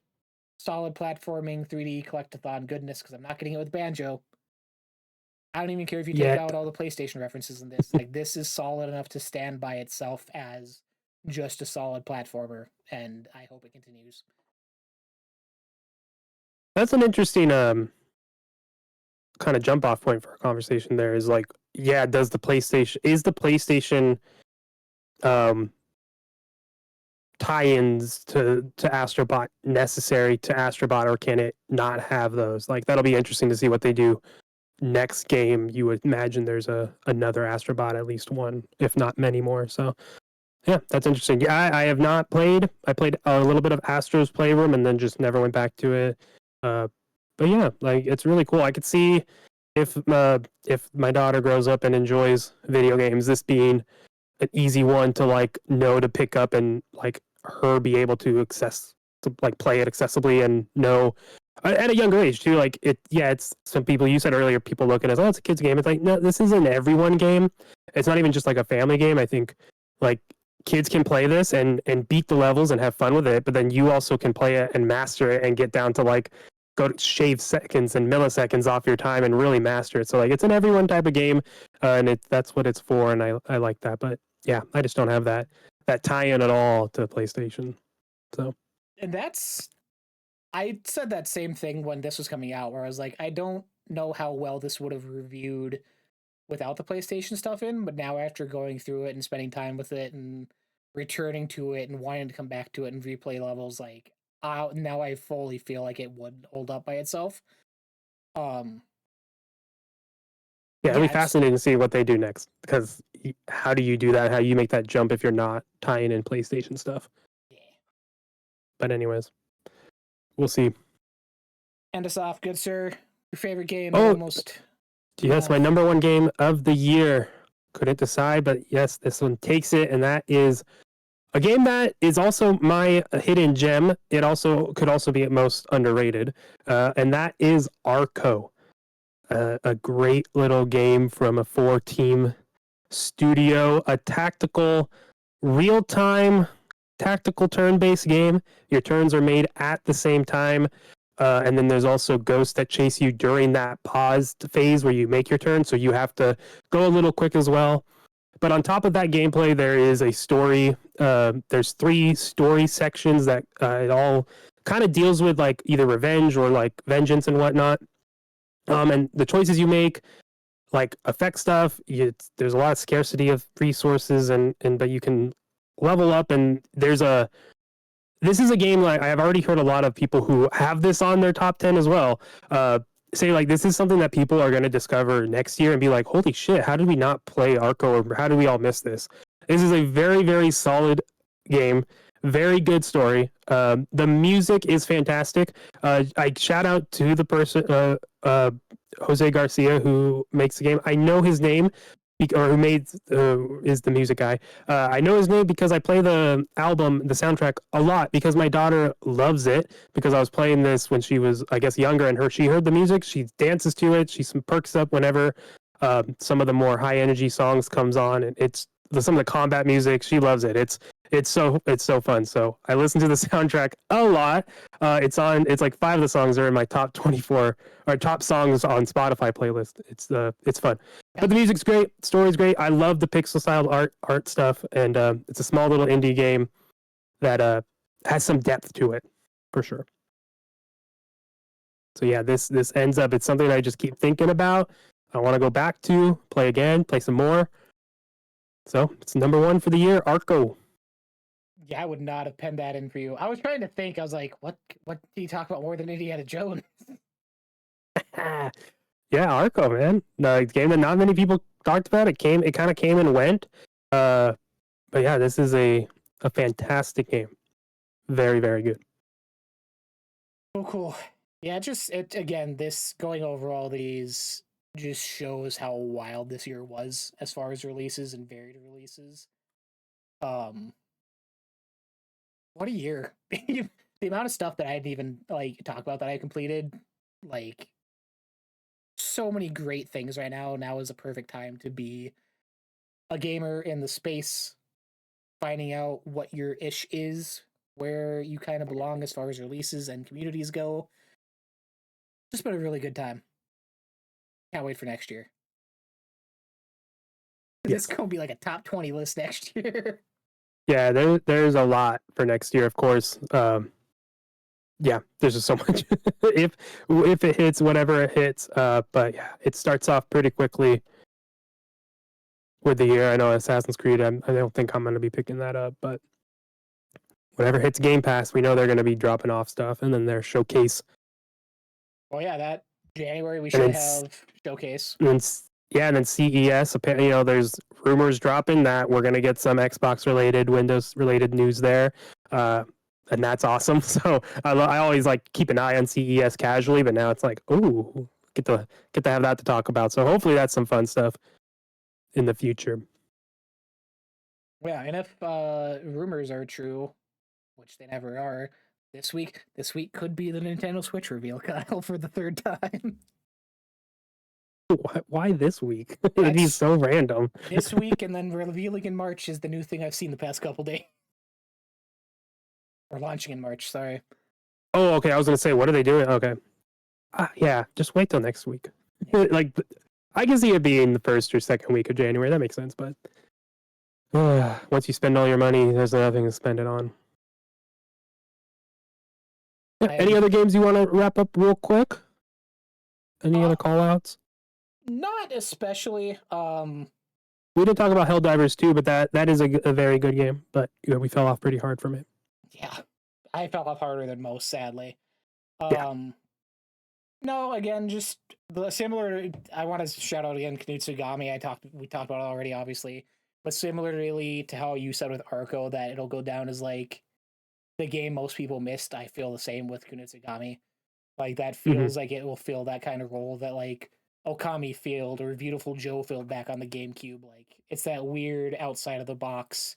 Speaker 1: solid platforming, 3D collectathon goodness, because I'm not getting it with Banjo. I don't even care if you take out all the PlayStation references in this. Like, this is solid enough to stand by itself as just a solid platformer, and I hope it continues.
Speaker 2: That's an interesting kind of jump off point for a conversation there is like, yeah, is the PlayStation tie-ins to Astrobot necessary to Astrobot, or can it not have those? Like, that'll be interesting to see what they do next game. You would imagine there's another Astrobot, at least one, if not many more. So yeah, that's interesting. Yeah, I have not played. I played a little bit of Astro's Playroom and then just never went back to it. But yeah, like, it's really cool. I could see if my daughter grows up and enjoys video games, this being an easy one to like know to pick up and like her be able to play it accessibly and know at a younger age too. Like, it's some people, you said earlier, people look at it as, oh, it's a kid's game. It's like, no, this is an everyone game. It's not even just like a family game. I think like kids can play this and beat the levels and have fun with it, but then you also can play it and master it and get down to like go to shave seconds and milliseconds off your time and really master it. So like, it's an everyone type of game, and that's what it's for, and I like that. But yeah, I just don't have that tie-in at all to PlayStation. So,
Speaker 1: and I said that same thing when this was coming out, where I was like, I don't know how well this would have reviewed without the PlayStation stuff in, but now after going through it and spending time with it and returning to it and wanting to come back to it and replay levels, like, now I fully feel like it would hold up by itself.
Speaker 2: Yeah, it'll be fascinating to see what they do next, because how do you do that? How do you make that jump if you're not tying in PlayStation stuff?
Speaker 1: Yeah.
Speaker 2: But anyways, we'll see.
Speaker 1: End us off, good sir. Your favorite game?
Speaker 2: Almost. Yes, my number one game of the year. Couldn't decide, but yes, this one takes it, and that is a game that is also my hidden gem. It could also be at most underrated, and that is Arco. A great little game from a 4-team studio, a tactical, real-time, tactical turn-based game. Your turns are made at the same time, and then there's also ghosts that chase you during that paused phase where you make your turn, so you have to go a little quick as well. But on top of that gameplay, there is a story. There's 3 story sections that it all kind of deals with like either revenge or like vengeance and whatnot. And the choices you make like affect stuff. There's a lot of scarcity of resources, but you can level up. And this is a game like I've already heard a lot of people who have this on their top 10 as well. Say like this is something that people are going to discover next year and be like, holy shit, how did we not play Arco, or how did we all miss this? This is a very, very solid game, very good story. The music is fantastic. I shout out to the person, Jose Garcia, who makes the game. I know his name, or who is the music guy. I know his name because I play the soundtrack a lot, because my daughter loves it, because I was playing this when she was, I guess, younger, and she heard the music, she dances to it, she perks up whenever some of the more high energy songs comes on, and it's some of the combat music. She loves it. It's so fun. So I listen to the soundtrack a lot. It's like 5 of the songs are in my top 24 or top songs on Spotify playlist. It's fun. But the music's great, story's great. I love the pixel style art stuff, and it's a small little indie game that has some depth to it for sure. So yeah, this ends up, it's something I just keep thinking about. I want to go back to, play again, play some more. So it's number 1 for the year, Arco.
Speaker 1: Yeah, I would not have penned that in for you. I was trying to think. I was like, what do you talk about more than Indiana Jones?
Speaker 2: Yeah, Arco, man. The game that not many people talked about. It kind of came and went. But yeah, this is a fantastic game. Very, very good.
Speaker 1: Oh, cool. Yeah, again, this going over all these just shows how wild this year was as far as releases and varied releases. What a year. The amount of stuff that I didn't even like talk about that I completed, like so many great things right now. Now is a perfect time to be a gamer in the space, finding out what your ish is, where you kind of belong as far as releases and communities go. Just been a really good time. Can't wait for next year.
Speaker 2: Yes.
Speaker 1: It's gonna be like a top 20 list next year.
Speaker 2: Yeah, there's a lot for next year, of course. Yeah, there's just so much. if it hits, whatever it hits. But yeah, it starts off pretty quickly with the year. I know Assassin's Creed. I don't think I'm going to be picking that up, but whatever hits Game Pass, we know they're going to be dropping off stuff, and then their showcase.
Speaker 1: Oh yeah, that January we should have showcase.
Speaker 2: And then CES. Apparently, there's rumors dropping that we're going to get some Xbox related, Windows related news there. And that's awesome. So I always like keep an eye on CES casually, but now it's like, ooh, get to have that to talk about. So hopefully that's some fun stuff in the future.
Speaker 1: Yeah, and if rumors are true, which they never are, this week could be the Nintendo Switch reveal, Kyle, for the 3rd time.
Speaker 2: Why this week? It'd be so random.
Speaker 1: This week, and then revealing in March is the new thing I've seen the past couple days. Or launching in March, sorry.
Speaker 2: Oh, okay. I was gonna say, what are they doing? Okay. Yeah, just wait till next week. Like, I can see it being the 1st or 2nd week of January. That makes sense. But once you spend all your money, there's nothing to spend it on. Any other games you want to wrap up real quick? Any other call outs?
Speaker 1: Not especially.
Speaker 2: We didn't talk about Helldivers 2, but that is a very good game. But we fell off pretty hard from it.
Speaker 1: Yeah, I fell off harder than most, sadly.
Speaker 2: Yeah.
Speaker 1: No, again, just similar. I want to shout out again Knutsugami. We talked about it already, obviously, but similarly to how you said with Arco that it'll go down as like the game most people missed. I feel the same with Knutsugami. Like that feels like it will fill that kind of role that like Okami filled or Beautiful Joe filled back on the GameCube. Like it's that weird outside of the box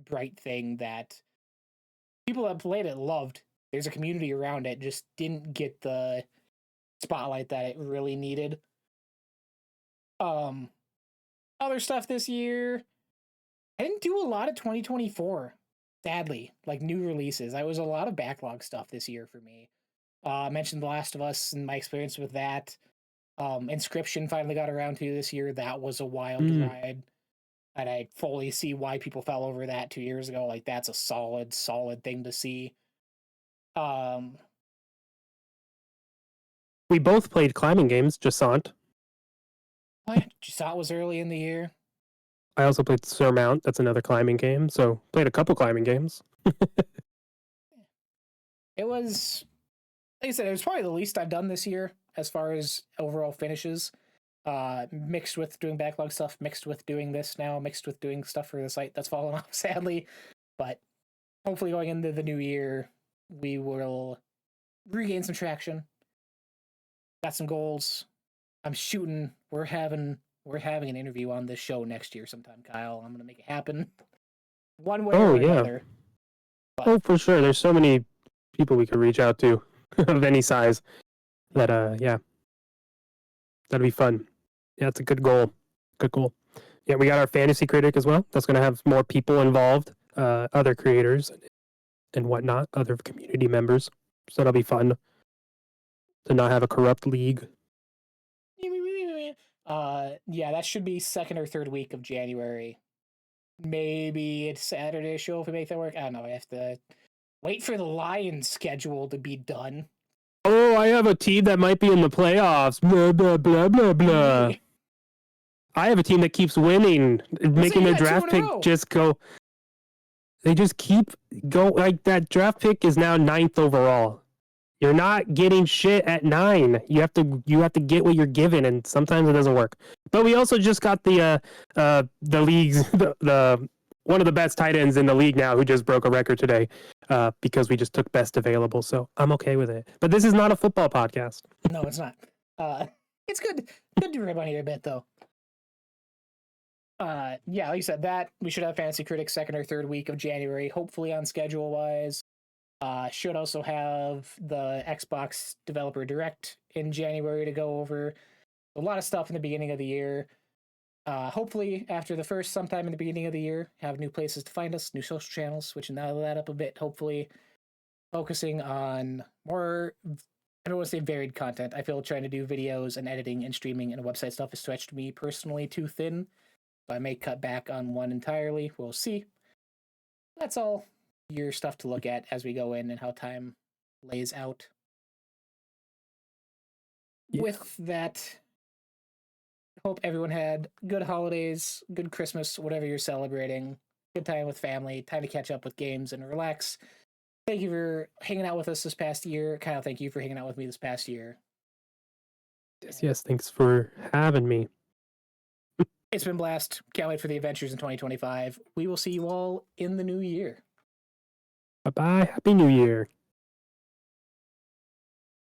Speaker 1: bright thing that people that played it loved. There's a community around it, just didn't get the spotlight that it really needed. Other stuff this year, I didn't do a lot of 2024. Sadly, like new releases. I was a lot of backlog stuff this year for me. I mentioned The Last of Us and my experience with that. Inscription finally got around to this year. That was a wild ride. And I fully see why people fell over that 2 years ago. Like, that's a solid thing to see.
Speaker 2: We both played climbing games, Jasant.
Speaker 1: Jasant was early in the year.
Speaker 2: I also played Surmount. That's another climbing game. So played a couple climbing games.
Speaker 1: It was, like I said, it was probably the least I've done this year as far as overall finishes. Mixed with doing backlog stuff, mixed with doing this now, mixed with doing stuff for the site that's fallen off, sadly. But hopefully going into the new year, we will regain some traction. Got some goals. We're having an interview on this show next year sometime, Kyle. I'm gonna make it happen. One way or another. But,
Speaker 2: oh, for sure. There's so many people we could reach out to of any size that yeah. That'd be fun. Yeah, it's a good goal. Good goal. Yeah, we got our fantasy critic as well. That's going to have more people involved, other creators and whatnot, other community members. So that'll be fun to not have a corrupt league.
Speaker 1: Yeah, that should be second or third week of January. Maybe it's Saturday show if we make that work. I don't know. I have to wait for the Lions schedule to be done.
Speaker 2: Oh, I have a team that might be in the playoffs. Blah, blah, blah, blah, blah. I have a team that keeps winning, making their draft pick just go. They just keep go like that draft pick is now 9th overall. You're not getting shit at 9. You have to get what you're given, and sometimes it doesn't work. But we also just got the league's the one of the best tight ends in the league now, who just broke a record today, because we just took best available. So I'm okay with it. But this is not a football podcast.
Speaker 1: No, it's not. It's good to rib on here a bit though. Yeah, like you said, that we should have Fantasy Critics second or third week of January, hopefully on schedule wise. Should also have the Xbox Developer Direct in January to go over. A lot of stuff in the beginning of the year. Hopefully, after the first, sometime in the beginning of the year, have new places to find us, new social channels, switching that up a bit. Hopefully, focusing on more, I don't want to say varied content. I feel trying to do videos and editing and streaming and website stuff has stretched me personally too thin. So I may cut back on one entirely. We'll see. That's all your stuff to look at as we go in and how time lays out. Yeah. With that, hope everyone had good holidays, good Christmas, whatever you're celebrating, good time with family, time to catch up with games and relax. Thank you for hanging out with us this past year. Kyle, thank you for hanging out with me this past year.
Speaker 2: Yes, thanks for having me.
Speaker 1: It's been a blast. Can't wait for the adventures in 2025. We will see you all in the new year.
Speaker 2: Bye-bye. Happy New Year.